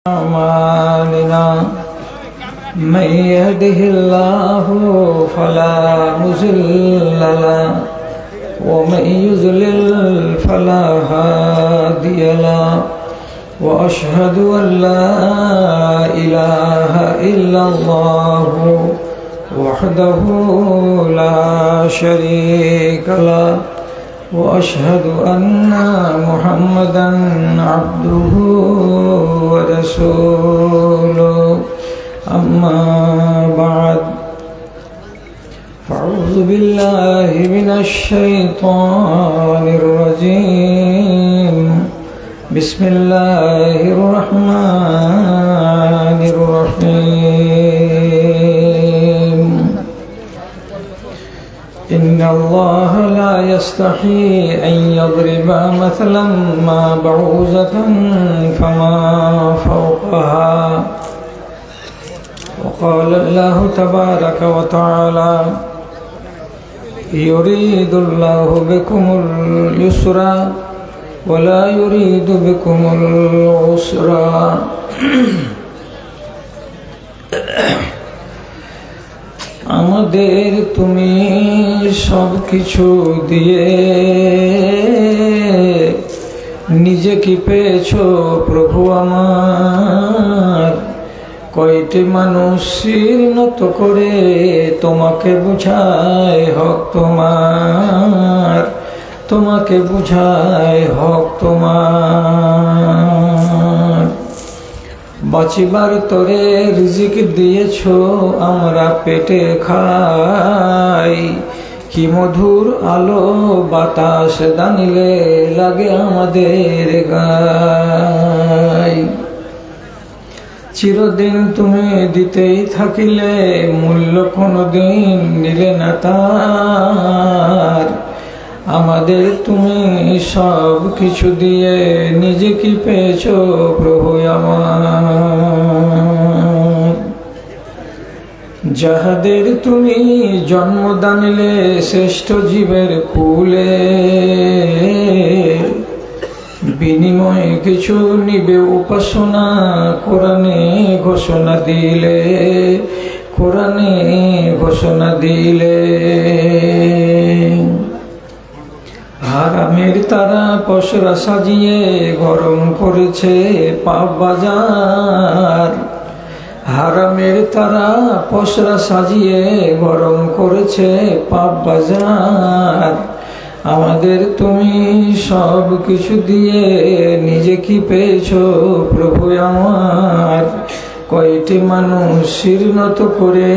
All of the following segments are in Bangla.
أعمالنا من يهده الله فلا مضل له ومن يضلل فلا هادي له وأشهد أن لا إله إلا الله وحده لا شريك له وأشهد أن محمدا عبده ورسوله أما بعد فأعوذ بالله من الشيطان الرجيم بسم الله الرحمن الرحيم إن الله لا يستحي أن يضرب مثلا ما بعوضة فما فوقها وقال الله تبارك وتعالى يريد الله بكم اليسر ولا يريد بكم العسر আমাদের তুমি সব কিছু দিয়ে নিজে কি পেয়েছো প্রভু আমার, কয়টি মানুষ শির নত করে তোমাকে বুঝায় হক তোমার, তোমাকে বুঝায় হক তোমার। বাঁচিবার তরে রিজিক দিয়েছো আমরা পেটে খাই, কি মধুর আলো বাতাস দানিলে লাগে আমাদের গায়। চিরদিন তুমি দিতেই থাকিলে মূল্য কোনোদিন নিলে না তার, আমাদের তুমি সব কিছু দিয়ে নিজে কি পেয়েছো প্রভু আমার। যাহাদের তুমি জন্মদান নিলে শ্রেষ্ঠ জীবের কুলে, বিনিময়ে কিছু নিবে উপাসনা কোরআনে ঘোষণা দিলে, কোরআনে ঘোষণা দিলে। হারামের তারা পসরা সাজিয়ে গরম করেছে পাপ বাজার, হারামের তারা পসরা সাজিয়ে গরম করেছে পাপ বাজার। আমাদের তুমি সব কিছু দিয়ে নিজে কি পেয়েছো প্রভু আমার, কয়টি মানুষ শির নত করে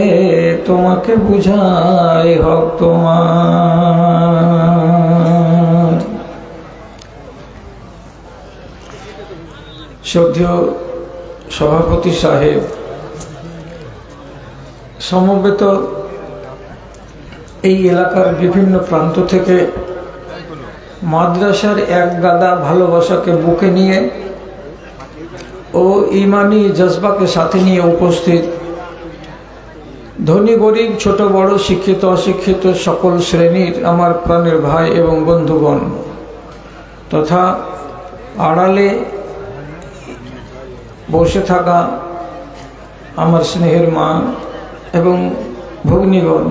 তোমাকে বুঝায় হক তোমার। শ্রদ্ধেয় সভাপতি সাহেব, সমবেত এই এলাকার বিভিন্ন প্রান্ত থেকে মাদ্রাসার এক গাদা ভালোবাসাকে বুকে নিয়ে ও ইমানি জজবাকে সাথে নিয়ে উপস্থিত ধনী গরিব ছোট বড় শিক্ষিত অশিক্ষিত সকল শ্রেণীর আমার প্রাণের ভাই এবং বন্ধুগণ, তথা আড়ালে বসে থাকা আমার স্নেহের মা এবং ভগ্নীগণ,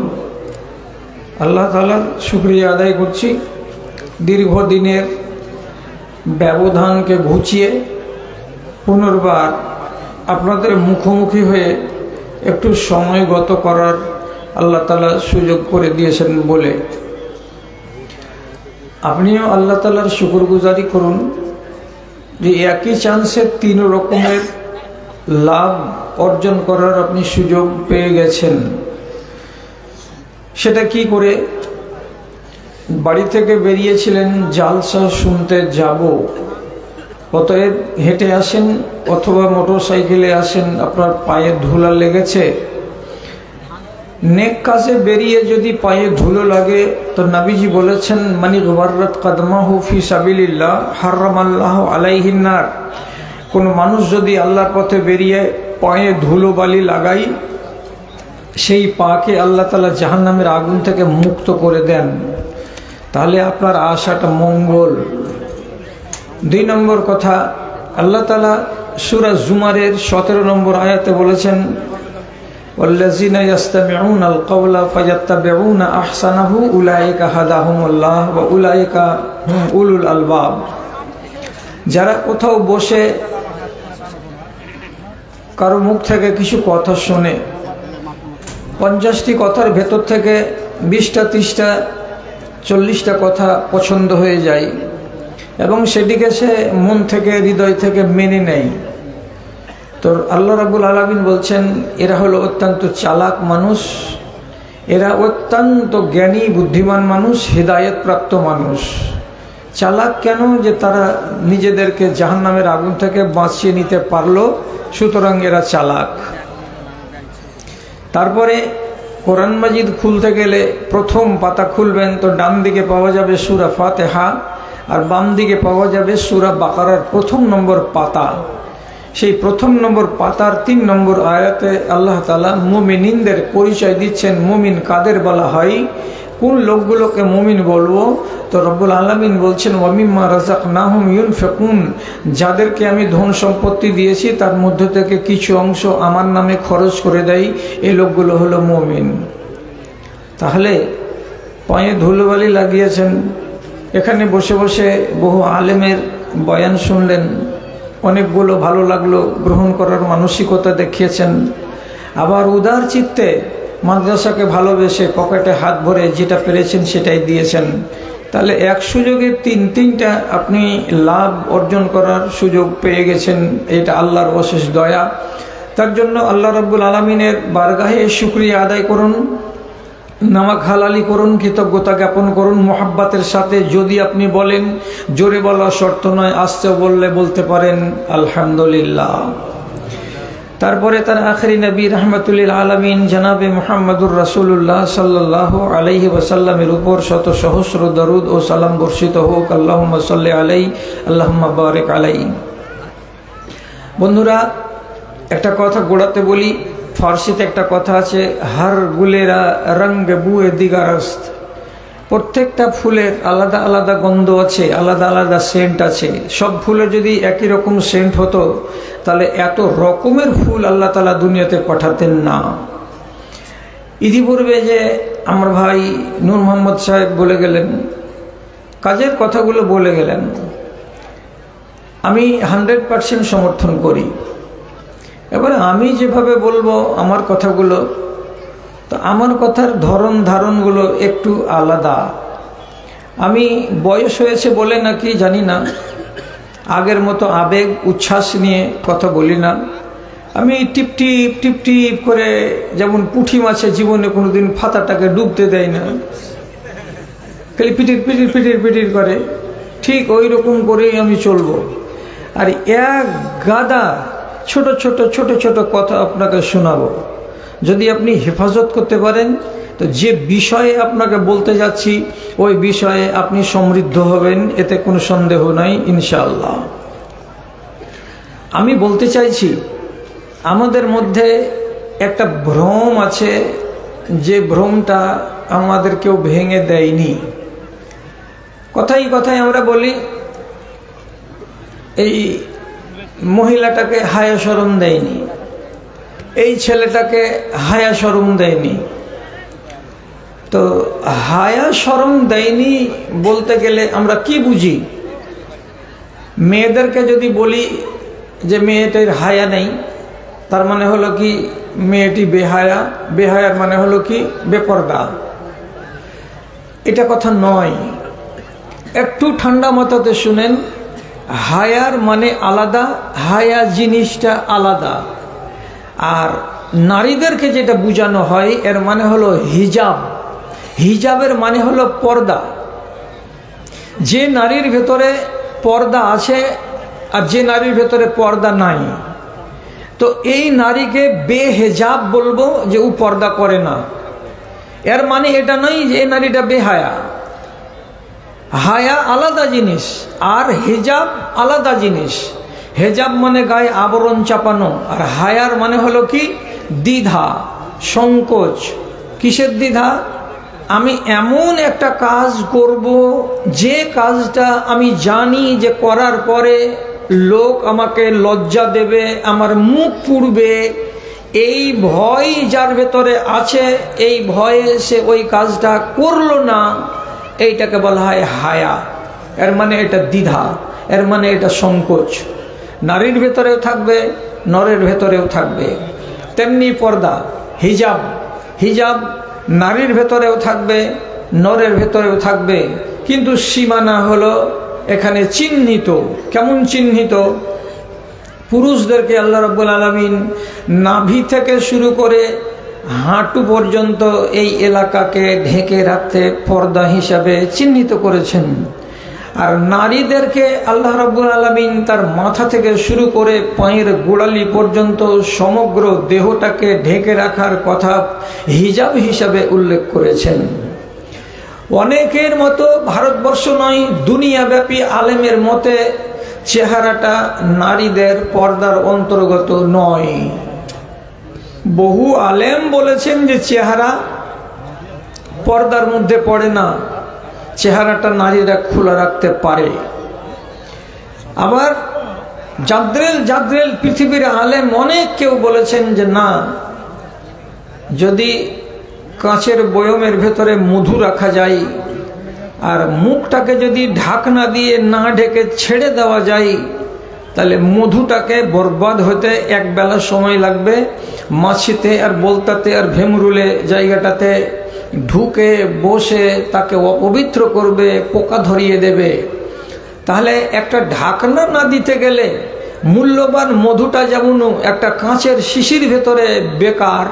আল্লাহ তাআলার শুকরিয়া আদায় করছি দীর্ঘদিনের ব্যবধানকে ঘুচিয়ে পুনর্বার আপনাদের মুখোমুখি হয়ে একটু সময় গত করার আল্লাহ তাআলা সুযোগ করে দিয়েছেন বলে আপনিও আল্লাহ তাআলার শুকরগুজারি করুন যে একই চান্সে তিন রকমের লাভ অর্জন করার আপনি সুযোগ পেয়ে গেছেন। সেটা কি করে? বাড়ি থেকে বেরিয়েছিলেন জালসা শুনতে যাব, অতএব হেঁটে আসেন অথবা মোটর সাইকেলে আসেন, আপনার পায়ে ধুলা লেগেছে। নেক কাজে বেরিয়ে যদি পায়ে ধুলো লাগে তো নবীজি বলেছেন মানি গবাররাত কদমাহু ফি সাবিলিল্লাহ হারামাল্লাহু আলাইহিন নার। কোন মানুষ যদি আল্লাহর পথে বেরিয়ে পায়ে ধুলো বালি লাগাই, সেই পাকে আল্লাহ তাআলা জাহান্নামের আগুন থেকে মুক্ত করে দেন। তাহলে আপনার আশাটা মঙ্গল। দুই নম্বর কথা, আল্লাহ তাআলা সূরা জুমারের 17 নম্বর আয়াতে বলেছেন, ওয়াল্লাযিনা ইয়াস্তামিউনাল কাওলা ফায়াত্তাবিউনা আহসানাহু উলাইকা হাদাহুমুল্লাহ ওয়া উলাইকা হুম উলুল আলবাব। যারা কোথাও বসে কারো মুখ থেকে কিছু কথা শোনে, 50টি কথার ভেতর থেকে 20টা 30টা 40টা কথা পছন্দ হয়ে যায় এবং সেটিকে সে মন থেকে হৃদয় থেকে মেনে নেয়, তো আল্লাহ রাব্বুল আলামিন বলছেন এরা হলো অত্যন্ত চালাক মানুষ, এরা অত্যন্ত জ্ঞানী বুদ্ধিমান মানুষ, হিদায়াত প্রাপ্ত মানুষ। চালাক কেন? যে তারা নিজেদেরকে জাহান্নামের আগুন থেকে বাঁচিয়ে নিতে পারলো, সুতরাং এরা চালাক। তারপরে কোরআন মাজিদ খুলতে গেলে প্রথম পাতা খুলবেন তো ডান দিকে পাওয়া যাবে সূরা ফাতিহা আর বাম দিকে পাওয়া যাবে সূরা বাকারার 1 নম্বর পাতা। সেই 1 নম্বর পাতার 3 নম্বর আয়াতে আল্লাহ তাআলা মুমিনদের পরিচয় দিচ্ছেন। মুমিন কাদের বলা হয়, কোন লোকগুলোকে মুমিন বলবো? তো রব্বুল আলামিন বলছেন ওয়া মিম্মা রাযাকনাহুম ইউনফিকুন, যাদেরকে আমি ধন সম্পত্তি দিয়েছি তার মধ্য থেকে কিছু অংশ আমার নামে খরচ করে দেয়, এই লোকগুলো হলো মুমিন। তাহলে পায়ে ধুলোবালি লাগিয়েছেন, এখানে বসে বসে বহু আলেমের বয়ান শুনলেন, অনেকগুলো ভালো লাগলো, গ্রহণ করার মানসিকতা দেখিয়েছেন। আবার উদার চিত্তে মাদ্রাসাকে ভালোবেসে পকেটে হাত ভরে যেটা পেরেছেন সেটাই দিয়েছেন। তাহলে এক সুযোগে তিনটা আপনি লাভ অর্জন করার সুযোগ পেয়ে গেছেন, এটা আল্লাহর অশেষ দয়া। তার জন্য আল্লাহ রাব্বুল আলামিনের বারগাহে শুকরিয়া আদায় করুন, নামাক হালালি করুন, কৃতজ্ঞতা জ্ঞাপন করুন মোহাব্বতের সাথে। যদি আপনি বলেন, জোরে বলা শর্ত নয়, আস্তে বললে বলতে পারেন আলহামদুলিল্লাহ। তারপরে তার আখেরি নবী রাহমাতুল আলামিন জনাবে মুহাম্মদুর রাসূলুল্লাহ সাল্লাল্লাহু আলাইহি ওয়াসাল্লামের উপর শত সহস্র দরুদ ও সালাম বর্ষিত হোক। আল্লাহুম্মা সাল্লি আলাইহি আল্লাহুম্মা বারিক আলাইহি। বন্ধুরা, একটা কথা গোড়াতে বলি, ফার্সিতে একটা কথা আছে, হার গুলেরা রঙ বুয়ে দিগারস্ত। প্রত্যেকটা ফুলের আলাদা আলাদা গন্ধ আছে, আলাদা আলাদা সেন্ট আছে। সব ফুলের যদি একই রকম সেন্ট হতো তাহলে এত রকমের ফুল আল্লাহ তাআলা দুনিয়াতে পাঠাতেন না। ইতিপূর্বে যে আমার ভাই নূর মোহাম্মদ সাহেব বলে গেলেন, কাজের কথাগুলো বলে গেলেন, আমি 100% সমর্থন করি। এবারে আমি যেভাবে বলবো আমার কথাগুলো, তো আমার কথার ধরন ধারণগুলো একটু আলাদা। আমি বয়স হয়েছে বলে নাকি জানি না, আগের মতো আবেগ উচ্ছ্বাস নিয়ে কথা বলি না। আমি টিপ টিপ টিপ টিপ করে, যেমন পুঁটি মাছে জীবনে কোনোদিন ফাতাটাকে ডুবতে দেয় না, খালি পিটির পিটির পিটির পিটির করে, ঠিক ওই রকম করেই আমি চলবো। আর এক গাদা ছোট ছোট ছোট ছোট কথা আপনাকে শোনাবো। যদি আপনি হেফাজত করতে পারেন তো যে বিষয়ে আপনাকে বলতে যাচ্ছি ওই বিষয়ে আপনি সমৃদ্ধ হবেন, এতে কোনো সন্দেহ নাই ইনশাআল্লাহ। আমি বলতে চাইছি আমাদের মধ্যে একটা ভ্রম আছে, যে ভ্রমটা আমাদের কেউ ভেঙে দেয়নি। কথাই কথাই আমরা বলি এই মহিলাটাকে হায়া শরম দেয়নি, এই ছেলেটাকে হায়া শরম দেয়নি। তো হায়া শরম দেয়নি বলতে গেলে আমরা কি বুঝি? মেয়েদেরকে যদি বলি যে মেয়েটির হায়া নেই, তার মানে হলো কি মেয়েটি বেহায়া, বেহায়ার মানে হলো কি বেপরদা। এটা কথা নয়, একটু ঠান্ডা মাথাতে শুনেন। হায়ার মানে আলাদা, হায়া জিনিসটা আলাদা। আর নারীদেরকে যেটা বোঝানো হয় এর মানে হলো হিজাব। হিজাবের মানে হলো পর্দা। যে নারীর ভেতরে পর্দা আছে আর যে নারীর ভেতরে পর্দা নাই, তো এই নারীকে বেহেজাব বলবো যে ও পর্দা করে না। এর মানে এটা নয় যে এই নারীটা বেহায়া। হায়া আলাদা জিনিস আর হিজাব আলাদা জিনিস। হেজাব মানে গায়ে আবরণ চাপানো, আর হায়ার মানে হলো কি দ্বিধা, সংকোচ। কিসের দ্বিধা? আমি এমন একটা কাজ করব যে কাজটা আমি জানি যে করার পরে লোক আমাকে লজ্জা দেবে, আমার মুখ পুড়বে, এই ভয় যার ভেতরে আছে, এই ভয়ে সে ওই কাজটা করলো না, এইটাকে বলা হয় হায়া। এর মানে এটা দ্বিধা, এর মানে এটা সংকোচ। নারীর ভেতরেও থাকবে, নরের ভেতরেও থাকবে। তেমনি পর্দা, হিজাব, হিজাব নারীর ভেতরেও থাকবে, নরের ভেতরেও থাকবে, কিন্তু সীমানা হলো এখানে চিহ্নিত। কেমন চিহ্নিত? পুরুষদেরকে আল্লাহ রাব্বুল আলামিন নাভি থেকে শুরু করে হাঁটু পর্যন্ত এই এলাকাকে ঢেকে রাখতে পর্দা হিসাবে চিহ্নিত করেছেন। আর নারীদেরকে আল্লাহ রাব্বুল আলামিন তার মাথা থেকে শুরু করে পায়ের গোড়ালি পর্যন্ত সমগ্র দেহটাকে ঢেকে রাখার কথা হিজাব হিসাবে উল্লেখ করেছেন। অনেকের মতো, ভারতবর্ষ নয় দুনিয়াব্যাপী আলেমের মতে চেহারাটা নারীদের পর্দার অন্তর্গত নয়। বহু আলেম বলেছেন যে চেহারা পর্দার মধ্যে পড়ে না, চেহারাটা নারীরা খোলা রাখতে পারে। আবার জাদ্রেল পৃথিবীর আলেম অনেক কেউ বলেছেন যে না, যদি কাঁচের বয়মের ভেতরে মধু রাখা যায় আর মুখটাকে যদি ঢাকনা দিয়ে না ঢেকে ছেড়ে দেওয়া যায়, তাহলে মধুটাকে বরবাদ হতে এক বেলা সময় লাগবে। মাছিতে আর বলতাতে আর ভেমরুলে জায়গাটাতে ঢুকে বসে তাকে অপবিত্র করবে, পোকা ধরিয়ে দেবে। তাহলে একটা ঢাকনা না দিতে গেলে মূল্যবান মধুটা যেমন একটা কাঁচের শিশির ভেতরে বেকার,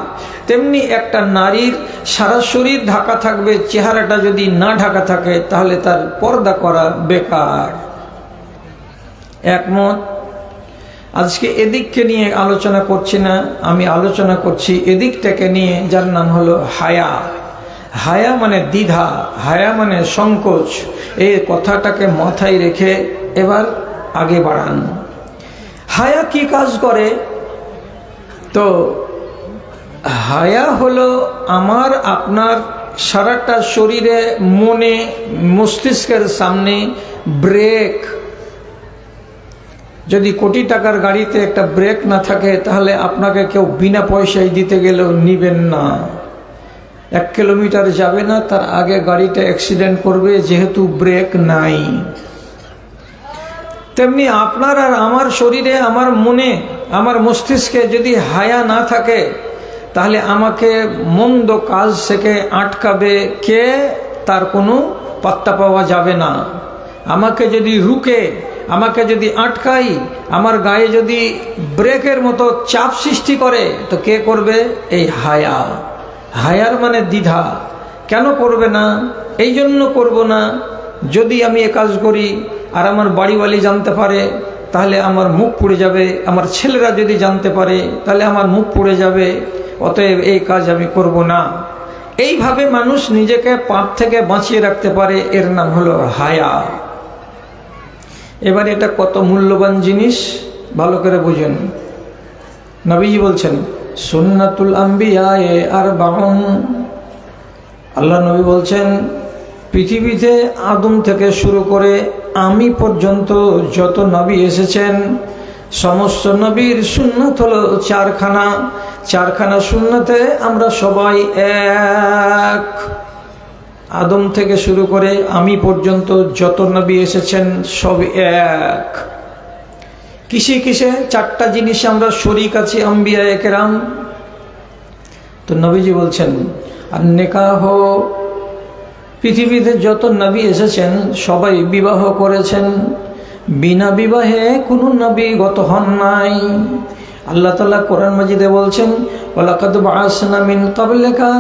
তেমনি একটা নারীর সারা শরীর ঢাকা থাকবে, চেহারাটা যদি না ঢাকা থাকে তাহলে তার পর্দা করা বেকার। একমত? আজকে এদিককে নিয়ে আলোচনা করছি না, আমি আলোচনা করছি এদিকটাকে নিয়ে, যার নাম হলো হায়া। হায়া মানে দ্বিধা, হায়া মানে সংকোচ। এই কথাটাকে মাথায় রেখে এবার আগে বাড়ান। হায়া কি কাজ করে? তো হায়া হলো আমার আপনার সারাটা শরীরে, মনে, মস্তিষ্কের সামনে ব্রেক। যদি কোটি টাকার গাড়িতে একটা ব্রেক না থাকে তাহলে আপনাকে কেউ বিনা পয়সায় দিতে গেলেও নিবেন না। 1 কিলোমিটার যাবে না, তার আগে গাড়িটা অ্যাক্সিডেন্ট করবে, যেহেতু ব্রেক নাই। তেমনি আপনার আর আমার শরীরে, আমার মনে, আমার মস্তিষ্কে যদি হায়া না থাকে তাহলে আমাকে মন্দ কাজ থেকে আটকাবে কে, তার কোনো পাত্তা পাওয়া যাবে না। আমাকে যদি রুকে, আমাকে যদি আটকাই, আমার গায়ে যদি ব্রেকের মতো চাপ সৃষ্টি করে, তো কে করবে? এই হায়া। হায়ার মানে দ্বিধা। কেন করবে না? এই জন্য করব না, যদি আমি এ কাজ করি আর আমার বাড়িওয়ালি জানতে পারে তাহলে আমার মুখ পুড়ে যাবে, আমার ছেলেরা যদি জানতে পারে তাহলে আমার মুখ পুড়ে যাবে, অতএব এই কাজ আমি করব না। এইভাবে মানুষ নিজেকে পাপ থেকে বাঁচিয়ে রাখতে পারে, এর নাম হলো হায়া। এবার এটা কত মূল্যবান জিনিস ভালো করে বুঝুন। নবীজি বলছেন সুন্নাতুল আম্বিয়ায়ে আরবাউন। আল্লাহ নবী বলছেন পৃথিবীতে আদম থেকে শুরু করে আমি পর্যন্ত যত নবী এসেছেন সমস্ত নবীর সুন্নাত হলো 4খানা। 4খানা সুন্নাতে আমরা সবাই এক। আদম থেকে শুরু করে আমি পর্যন্ত যত নবী এসেছেন সব এক। কিসে কিসে? 4টা জিনিস আমরা শরীক আছি আম্বিয়ায়ে কেরাম। তো নবীজি বলছেন আর নিকাহ, পৃথিবীতে যত নবী এসেছেন সবাই বিবাহ করেছেন, বিনা বিবাহে কোনো নবী গত হন নাই। আল্লাহ তাআলা কোরআন মাজিদে বলছেন ওয়ালাকাদ বাআসনা মিন ক্বাবলিকা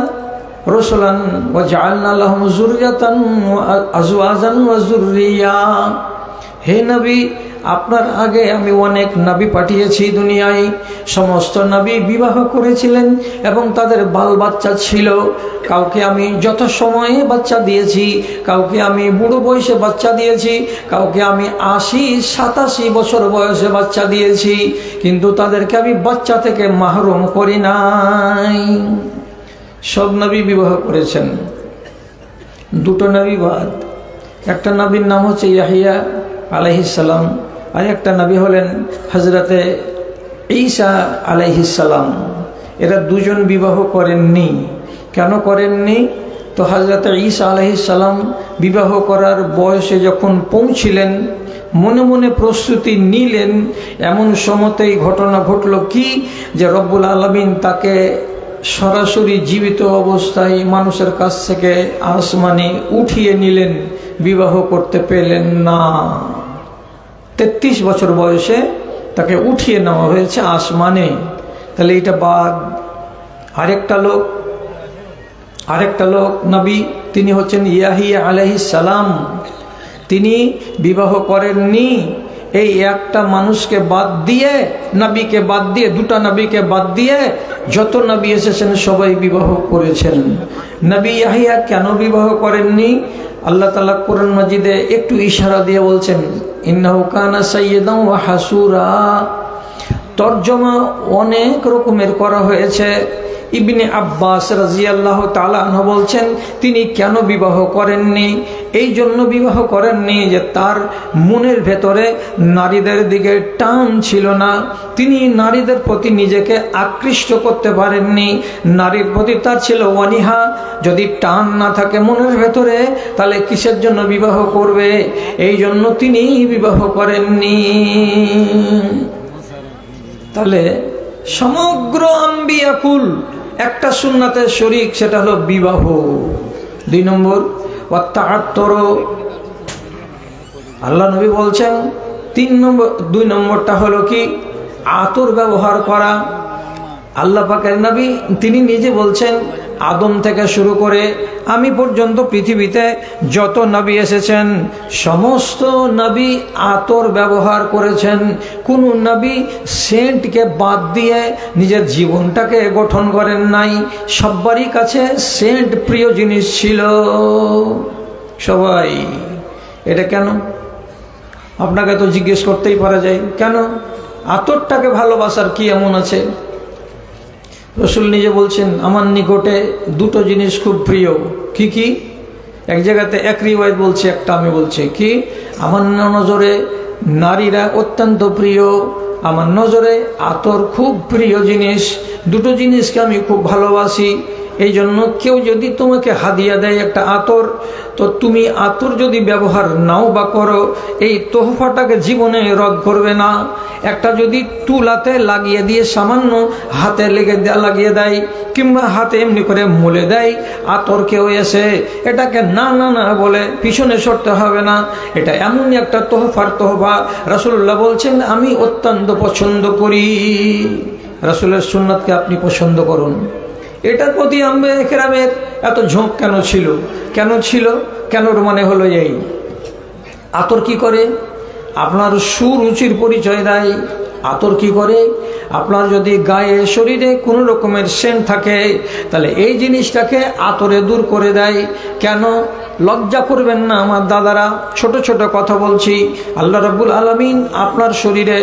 রাসূলান ওয়া জাআলনা লাহুম যুররিয়াতান ওয়া আজওয়াজান ওয়া যুররিয়া। হে নবী, আপনার আগে আমি অনেক নবী পাঠিয়েছি দুনিয়ায়। সমস্ত নবী বিবাহ করেছিলেন এবং তাদের বাল বাচ্চা ছিল। কাউকে আমি যত সময়ে বাচ্চা দিয়েছি, কাউকে আমি বুড়ো বয়সে বাচ্চা দিয়েছি, কাউকে আমি ৮০-৮৭ বছর বয়সে বাচ্চা দিয়েছি, কিন্তু তাদেরকে আমি বাচ্চা থেকে মাহরুম করি নাই। সব নবী বিবাহ করেছেন। 2টো নবী বাদ। একটা নবীর নাম হচ্ছে ইয়াহিয়া আলাইহিস সালাম, আর একটা নবী হলেন হযরতে ঈসা আলাইহিস সালাম। এরা দুজন বিবাহ করেননি। কেন করেননি? তো হযরতে ঈসা আলাইহিস সালাম বিবাহ করার বয়সে যখন পৌঁছিলেন, মনে মনে প্রস্তুতি নিলেন, এমন সময়তেই ঘটনা ঘটল কি, যে রব্বুল আলামিন তাকে সরাসরি জীবিত অবস্থায় মানুষের কাছ থেকে আসমানে উঠিয়ে নিলেন, বিবাহ করতে পেলেন না। 33 বছর বয়সে তাকে উঠিয়ে নেওয়া হয়েছে আসমানে। তাহলে এটা বাদ। আরেকটা লোক নবী, তিনি হচ্ছেন ইয়াহিয়া আলাইহিস সালাম। তিনি বিবাহ করেননি। এই একটা মানুষকে বাদ দিয়ে, নবীকে বাদ দিয়ে, দুটা নবীকে বাদ দিয়ে যত নবী এসেছেন সবাই বিবাহ করেছেন। নবী ইয়াহিয়া কেন বিবাহ করেননি? আল্লাহ তাআলা কোরআন মাজিদে একটু ইশারা দিয়ে বলছেন, ইন্নাহু কানা সাইয়্যিদান ওয়া হাসুরা। তরজমা অনেক রকমের করা হয়েছে। ইবনে আব্বাস রাদিয়াল্লাহু তাআলা আনহু বলছেন, তিনি কেন বিবাহ করেননি? এই জন্য বিবাহ করেননি যে তার মনের ভেতরে নারীদের দিকে টান ছিল না। তিনি নারীদের প্রতি নিজেকে আকৃষ্ট করতে পারেননি। নারীর প্রতি তার ছিল অনীহা। যদি টান না থাকে মনের ভেতরে, তাহলে কিসের জন্য বিবাহ করবে? এই জন্য তিনি বিবাহ করেননি। তাহলে সমগ্র আম্বিয়াকুল একটা সুন্নাতের শরীক, সেটা হলো বিবাহ। 2 নম্বর ওয়াত্তাআত্তর, আল্লাহ নবী বলছেন 2 নম্বরটা হলো কি? আতর ব্যবহার করা। আল্লাহ পাকের নবী তিনি নিজে বলছেন, আদম থেকে শুরু করে আমি পর্যন্ত পৃথিবীতে যত নবী এসেছেন সমস্ত নবী আতর ব্যবহার করেছেন। কোন নবী সেন্টকে বাদ দিয়ে নিজের জীবনটাকে গঠন করেন নাই। সবারই কাছে সেন্ট প্রিয় জিনিস ছিল, সবাই। এটা কেন? আপনাকে তো জিজ্ঞেস করতেই পারা যায়, কেন? আতরটাকে ভালোবাসার কি এমন আছে? রাসূল নিজে বলছেন, আমার নিকটে 2টো জিনিস খুব প্রিয়। কি কি? এক জায়গাতে এক রিওয়ায়াত বলছে, একটা আমি বলছি কি, আমার নজরে নারীরা অত্যন্ত প্রিয়, আমার নজরে আতর খুব প্রিয় জিনিস। 2টো জিনিসকে আমি খুব ভালোবাসি। এই জন্য কেউ যদি তোমাকে হাদিয়া দেয় একটা আতর, তো তুমি আতর যদি ব্যবহার নাও বা করো, এই তোহফাটাকে জীবনে রদ করবে না। একটা যদি তুলাতে লাগিয়ে দিয়ে সামান্য হাতে লাগিয়ে দেয়, কিংবা হাতে এমনি করে মুলে দেয়, আতর কেউ এসে এটাকে না না না বলে পিছনে সরতে হবে না। এটা এমনই একটা তোহফা। রাসূলুল্লাহ বলছেন, আমি অত্যন্ত পছন্দ করি। রাসূলের সুন্নাতকে আপনি পছন্দ করুন। এটার প্রতি আম্বিয়া কেরামের এত ঝোঁক কেন ছিল? কেনর মানে হলো এই, আতর কি করে? আপনার সুরুচির পরিচয় দেয়। আতর কি করে? আপনার যদি গায়ে শরীরে কোনো রকমের সেন্ট থাকে, তাহলে এই জিনিসটাকে আতরে দূর করে দেয়। কেন? লজ্জা করবেন না আমার দাদারা, ছোট ছোট কথা বলছি। আল্লাহ রাব্বুল আলামিন আপনার শরীরে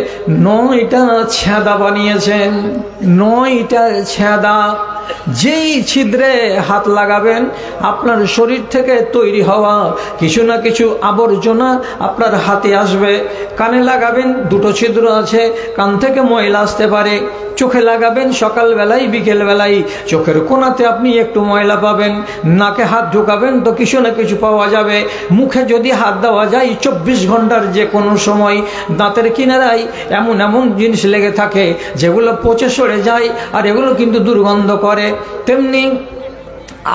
9টা ছেঁদা বানিয়েছেন। 9টা ছেঁদা। যেই ছিদ্রে হাত লাগাবেন, আপনার শরীর থেকে তৈরি হওয়া কিছু না কিছু আবর্জনা আপনার হাতে আসবে। কানে লাগাবেন, 2টো ছিদ্র আছে, কান থেকে ময়লা আসতে পারে। চোখে লাগাবেন, সকালবেলায় বিকেলবেলায় চোখের কোণাতে আপনি একটু ময়লা পাবেন। নাকে হাত ঢোকাবেন তো কিছু না কিছু পাওয়া যাবে। মুখে যদি হাত দেওয়া যায় 24 ঘন্টার যে কোনো সময় দাঁতের কিনারায় এমন এমন জিনিস লেগে থাকে যেগুলো পচে সরে যায়, আর এগুলো কিন্তু দুর্গন্ধ করে। তেমনি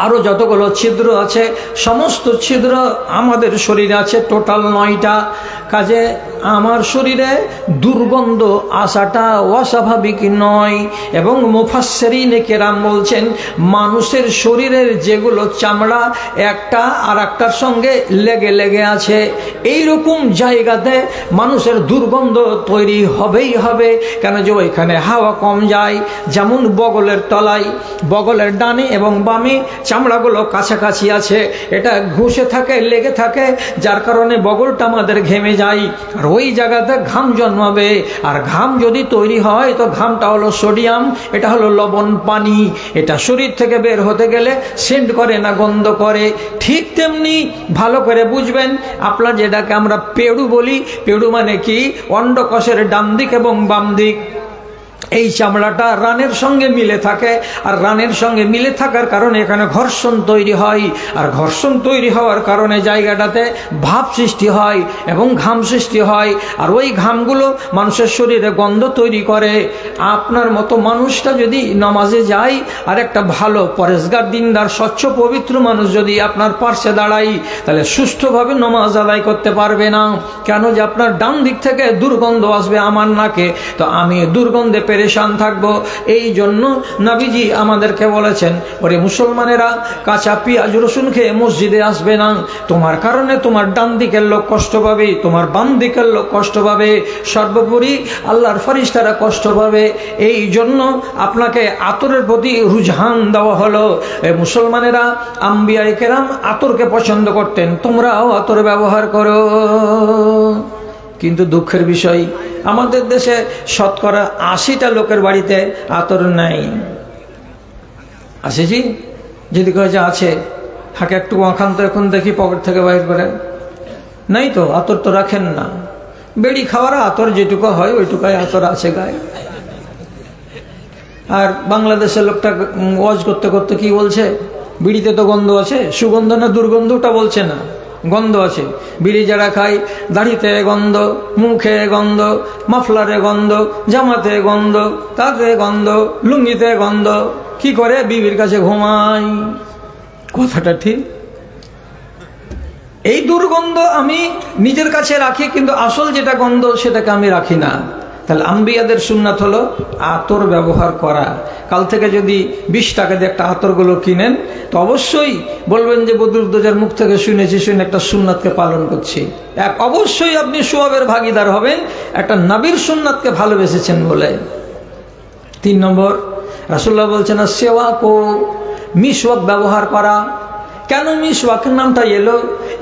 আরও যতগুলো ছিদ্র আছে, সমস্ত ছিদ্র আমাদের শরীরে আছে, টোটাল 9টা। কাজে আমার শরীরে দুর্গন্ধ আসাটা অস্বাভাবিক নয়। এবং মুফাসসিরিন কেরাম বলছেন, মানুষের শরীরের যেগুলো চামড়া একটা আর একটার সঙ্গে লেগে লেগে আছে, এইরকম জায়গাতে মানুষের দুর্গন্ধ তৈরি হবেই হবে। কেন? যে ওইখানে হাওয়া কম যায়। যেমন বগলের তলায়, বগলের ডানে এবং বামে চামড়াগুলো কাছাকাছি আছে, এটা ঘষে থাকে, লেগে থাকে, যার কারণে বগলটা আমাদের ঘেমে যায়। আর ওই জায়গাতে ঘাম জন্মাবে। আর ঘাম যদি তৈরি হয় তো ঘামটা হলো সোডিয়াম, এটা হলো লবণ পানি। এটা শরীর থেকে বের হতে গেলে সেন্ট করে না গন্ধ করে। ঠিক তেমনি ভালো করে বুঝবেন, আপনার যেটাকে আমরা পেড়ু বলি, পেড়ু মানে কি, অন্ডকোষের ডান দিক এবং বাম দিক, এই চামড়াটা রানের সঙ্গে মিলে থাকে। আর রানের সঙ্গে মিলে থাকার কারণে এখানে ঘর্ষণ তৈরি হয়। আর ঘর্ষণ তৈরি হওয়ার কারণে জায়গাটাতে ভাপ সৃষ্টি হয় এবং ঘাম সৃষ্টি হয়। আর ওই ঘামগুলো মানুষের শরীরে গন্ধ তৈরি করে। আপনার মতো মানুষটা যদি নামাজে যায়, আর একটা ভালো পরেশগার দিনদার স্বচ্ছ পবিত্র মানুষ যদি আপনার পার্শ্বে দাঁড়াই, তাহলে সুষ্ঠুভাবে নামাজ আদায় করতে পারবে না। কেন? যে আপনার ডান দিক থেকে দুর্গন্ধ আসবে আমার নাকে, তো আমি দুর্গন্ধে পেরেশান থাকবো। এই জন্য নবীজি আমাদেরকে বলেছেন, ওরে মুসলমানেরা, কাঁচা পেঁয়াজ রসুন খেয়ে মসজিদে আসবে না। তোমার কারণে তোমার ডান দিকের লোক কষ্ট পাবে, তোমার বাম দিকের লোক কষ্ট পাবে, সর্বোপরি আল্লাহর ফেরেশতারা কষ্ট পাবে। এই জন্য আপনাকে আতরের প্রতি রুঝান দেওয়া হলো। এই মুসলমানেরা, আম্বিয়ায়ে কেরাম আতরকে পছন্দ করতেন, তোমরাও আতর ব্যবহার করো। কিন্তু দুঃখের বিষয়, আমাদের দেশে শতকরা ৮০টা লোকের বাড়িতে আতর নাই। আছে জি? যদি কয়ে যে আছে, হাকে একটু আখান তো এখন দেখি পকেট থেকে বাইর করে, নাই তো, আতর তো রাখেন না। বেড়ি খাওয়ার আতর যেটুকু হয় ওইটুকাই আতর আছে গায়ে। আর বাংলাদেশের লোকটা ওয়াজ করতে করতে কি বলছে, বিড়িতে তো গন্ধ আছে, সুগন্ধ না দুর্গন্ধ ওটা বলছে না, গন্ধ আছে। বিড়ি যারা খায়, দাড়িতে গন্ধ, মুখে গন্ধ, মাফলারে গন্ধ, জামাতে গন্ধ, তাতে গন্ধ, লুঙ্গিতে গন্ধ। কি করে? বিবির কাছে ঘুমাই। কথাটা ঠিক। এই দুর্গন্ধ আমি নিজের কাছে রাখি, কিন্তু আসল যেটা গন্ধ সেটাকে আমি রাখি না। তাহলে আম্বিয়াদের সুন্নাত হলো আতর ব্যবহার করা। কাল থেকে যদি 20 টাকা দিয়ে একটা আতরগুলো কিনেন, তো অবশ্যই বলবেন যে বদরুদ্দোজার মুখ থেকে শুনেছি, শুনে একটা সুন্নাতকে পালন করছি। অবশ্যই আপনি সওয়াবের ভাগিদার হবেন, একটা নবীর সুন্নাতকে ভালোবেসেছেন বলে। 3 নম্বর, রাসূলুল্লাহ বলছেন সিওয়াক, মিসওয়াক ব্যবহার করা। কেন মিসওয়াক নামটা এলো?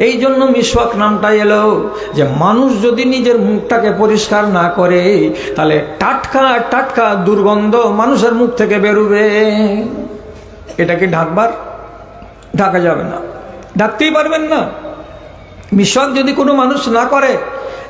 এই জন্য মিসওয়াক নামটা এলো যে মানুষ যদি নিজের মুখটাকে পরিষ্কার না করে, তাহলে টাটকা টাটকা দুর্গন্ধ মানুষের মুখ থেকে বেরোবে। এটাকে ঢাকা যাবে না, ঢাকতেই পারবেন না। মিসওয়াক যদি কোনো মানুষ না করে,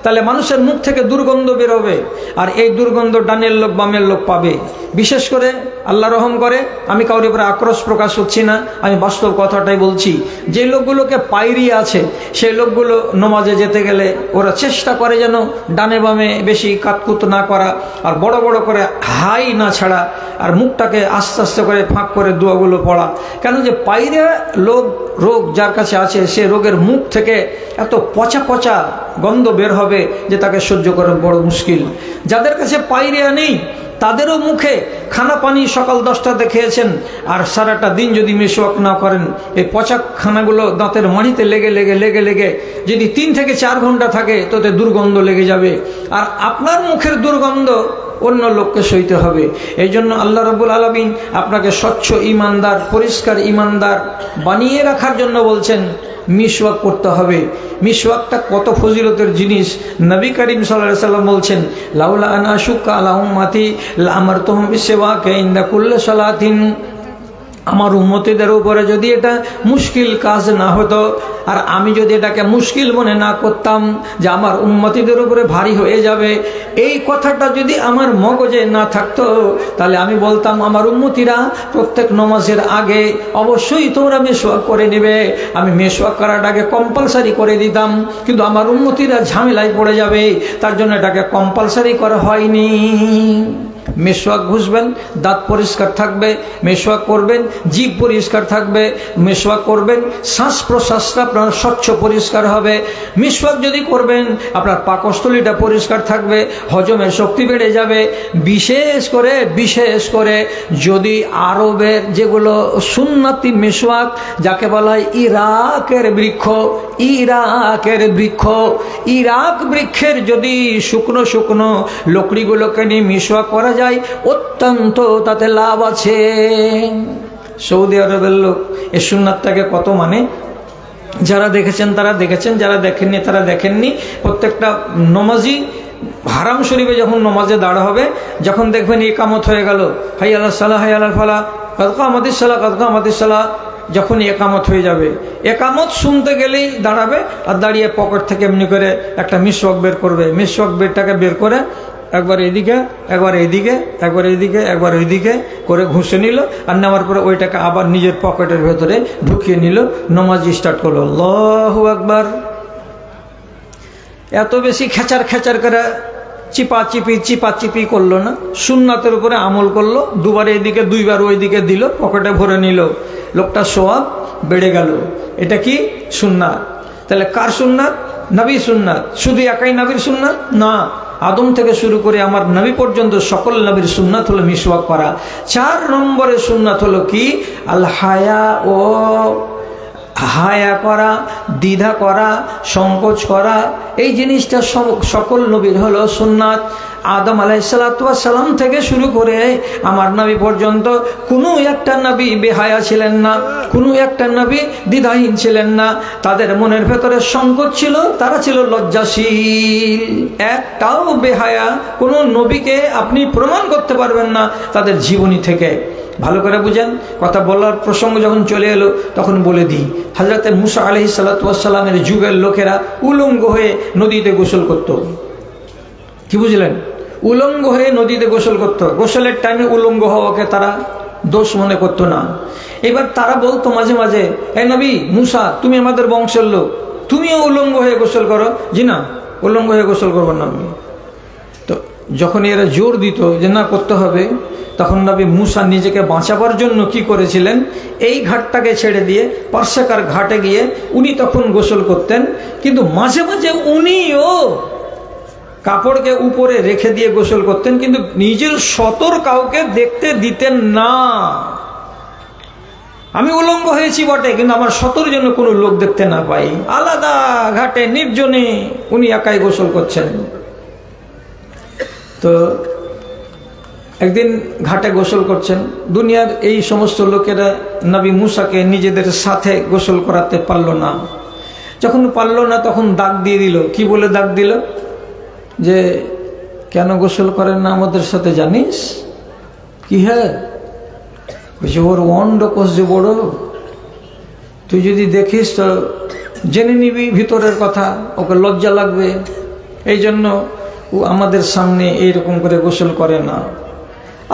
তাহলে মানুষের মুখ থেকে দুর্গন্ধ বেরোবে। আর এই দুর্গন্ধ ডানের লোক বামের লোক পাবে। বিশেষ করে আল্লাহ রহম করে, আমি কাউর উপরে আক্রোশ প্রকাশ করছি না, আমি বাস্তব কথাটাই বলছি। যে লোকগুলোকে পায়রিয়া আছে, সেই লোকগুলো নমাজে যেতে গেলে ওরা চেষ্টা করে যেন ডানে বামে বেশি কাতকুত না করা, আর বড় বড় করে হাই না ছাড়া, আর মুখটাকে আস্তে আস্তে করে ফাঁক করে দোয়াগুলো পড়া। কেন? যে পায়রিয়া রোগ যার কাছে আছে, সে রোগের মুখ থেকে এত পচা পচা গন্ধ বের হবে যে তাকে সহ্য করা বড় মুশকিল। যাদের কাছে পায়রিয়া নেই, তাদেরও মুখে খানা পানি সকাল 10টাতে খেয়েছেন, আর সারাটা দিন যদি মিসওয়াক না করেন, এই পচা খানাগুলো দাঁতের মাড়িতে লেগে লেগে লেগে লেগে যদি 3 থেকে 4 ঘন্টা থাকে, তোতে দুর্গন্ধ লেগে যাবে। আর আপনার মুখের দুর্গন্ধ অন্য লোককে সইতে হবে। এই জন্য আল্লাহ রাব্বুল আলামিন আপনাকে স্বচ্ছ ইমানদার, পরিষ্কার ইমানদার বানিয়ে রাখার জন্য বলছেন মিসওয়াক করতে হবে। মিসওয়াকটা কত ফজিলতের জিনিস। নবী করিম সাল্লাল্লাহু আলাইহি ওয়াসাল্লাম বলছেন, লাউলা আনা আশুক্কা আলা উম্মতি লামারতুহুম বিসওয়াকি ইনদা কুল্লি সালাতিন। আমার উম্মতীদের উপরে যদি এটা মুশকিল কাজ না হতো, আর আমি যদি এটাকে মুশকিল মনে না করতাম যে আমার উম্মতীদের উপরে ভারী হয়ে যাবে, এই কথাটা যদি আমার মগজে না থাকতো, তাহলে আমি বলতাম আমার উম্মতীরা প্রত্যেক নামাজের আগে অবশ্যই তোমরা মিসওয়াক করে নেবে। আমি মিসওয়াক করাটাকে কম্পালসারি করে দিতাম, কিন্তু আমার উম্মতীরা ঝামেলায় পড়ে যাবে, তার জন্য এটাকে কম্পালসারি করা হয়নি। মিসওয়াক ঘুষবেন, দাঁত পরিষ্কার থাকবে, মিসওয়াক করবেন, জিভ পরিষ্কার থাকবে, মিসওয়াক করবেন, শ্বাস প্রশ্বাসটা আপনার স্বচ্ছ পরিষ্কার হবে। মিসওয়াক যদি করবেন, আপনার পাকস্থলীটা পরিষ্কার থাকবে, হজমের শক্তি বেড়ে যাবে। বিশেষ করে যদি আরবের যেগুলো সুন্নতি মিসওয়াক, যাকে বলা হয় ইরাকের ইরাক বৃক্ষের যদি শুকনো শুকনো লকড়িগুলোকে নিয়ে মিসওয়াক করা যায়, অত্যন্ত তাতে লাভ আছে। সৌদি আরবের লোক এই সুন্নাতটাকে কত মানে, যারা দেখেছেন তারা দেখেছেন, যারা দেখেননি তারা দেখেননি। প্রত্যেকটা নমাজি হারাম শরীফে যখন নমাজে দাঁড়া হবে, যখন দেখবেন ইকামত হয়ে গেল, হাই আল্লাহ সালাহ হাই আল্লাহ ফালাহ কাদকা আমাদের সালাহ কাদকা আমাদের সালাহ, যখন একামত হয়ে যাবে, একামত শুনতে গেলেই দাঁড়াবে আর দাঁড়িয়ে পকেট থেকে এমনি করে একটা মিসওয়াক বের করবে। মিসওয়াক বেরটাকে বের করে একবার এদিকে একবার এদিকে একবার এদিকে একবার ওইদিকে করে ঘুষে নিল, আর নেওয়ার পরে ওইটাকে আবার নিজের পকেটের ভেতরে ঢুকিয়ে নিল, নমাজ স্টার্ট করলো, আল্লাহু আকবার। এত বেশি খেচার খেচার করে চিপাচিপি করলো না, সুন্নাতের উপরে আমল করলো, দুবার এইদিকে দুইবার ওইদিকে দিল, পকেটে ভরে নিল, লোকটা সোয়াব বেড়ে গেল। এটা কি সুন্নাত? তাহলে কার সুন্নাত? নবী সুন্নাত। শুধু একাই নবীর সুন্নাত না, আদম থেকে শুরু করে আমার নবী পর্যন্ত সকল নবীর সুন্নাত হলো মিসওয়াক করা। 4 নম্বরে সুন্নাত হলো কি? আল হায়া, ও হায়া করা, দ্বিধা করা, সংকোচ করা, এই জিনিসটা সকল নবীর হলো সুন্নাত। আদম আলাইহিসসালাম থেকে শুরু করে আমার নবী পর্যন্ত কোনো একটা নবী বেহায়া ছিলেন না, কোনো একটা নবী দ্বিধাহীন ছিলেন না। তাদের মনের ভেতরে সংকোচ ছিল, তারা ছিল লজ্জাশীল। একটাও বেহায়া কোনো নবীকে আপনি প্রমাণ করতে পারবেন না তাদের জীবনী থেকে। ভালো করে বুঝেন, কথা বলার প্রসঙ্গ যখন চলে এলো তখন বলে দিই, হযরতে মুসা আলাইহিসসালামের যুগের লোকেরা উলঙ্গ হয়ে নদীতে গোসল করত। কি বুঝলেন? উলঙ্গ হয়ে নদীতে গোসল করত। গোসলের টাইমে উলঙ্গ হওয়াকে তারা দোষ মনে করতো না। এবার তারা বলতো মাঝে মাঝে, এ নবী মুসা, তুমি আমাদের বংশের লোক, তুমিও উলঙ্গ হয়ে গোসল করো। জি না, উলঙ্গ হয়ে গোসল করবো না আমি। তো যখন এরা জোর দিত যে না করতে হবে, তখন নবী মুসা নিজেকে বাঁচাবার জন্য কি করেছিলেন, এই ঘাটটাকে ছেড়ে দিয়ে পার্শ্বকার ঘাটে গিয়ে উনি তখন গোসল করতেন। কিন্তু মাঝে মাঝে উনিও কাপড়কে উপরে রেখে দিয়ে গোসল করতেন, কিন্তু নিজের সতর কাউকে দেখতে দিতেন না। আমি উলঙ্গ হয়েছি বটে, কিন্তু আমার সতর যেন কোনো লোক দেখতে না পাই। আলাদা ঘাটে নির্জনে উনি একাই গোসল করছেন। তো একদিন ঘাটে গোসল করছেন, দুনিয়ার এই সমস্ত লোকেরা নবী মুসাকে নিজেদের সাথে গোসল করাতে পারল না। যখন পারল না তখন দাগ দিয়ে দিল। কি বলে দাগ দিল? যে কেন গোসল করেন না আমাদের সাথে জানিস? কি হ্যাঁ, বলছে ওর অন্ডকোষ যে বড়, তুই যদি দেখিস তো জেনে নিবি ভিতরের কথা, ওকে লজ্জা লাগবে, এই জন্য ও আমাদের সামনে এইরকম করে গোসল করে না।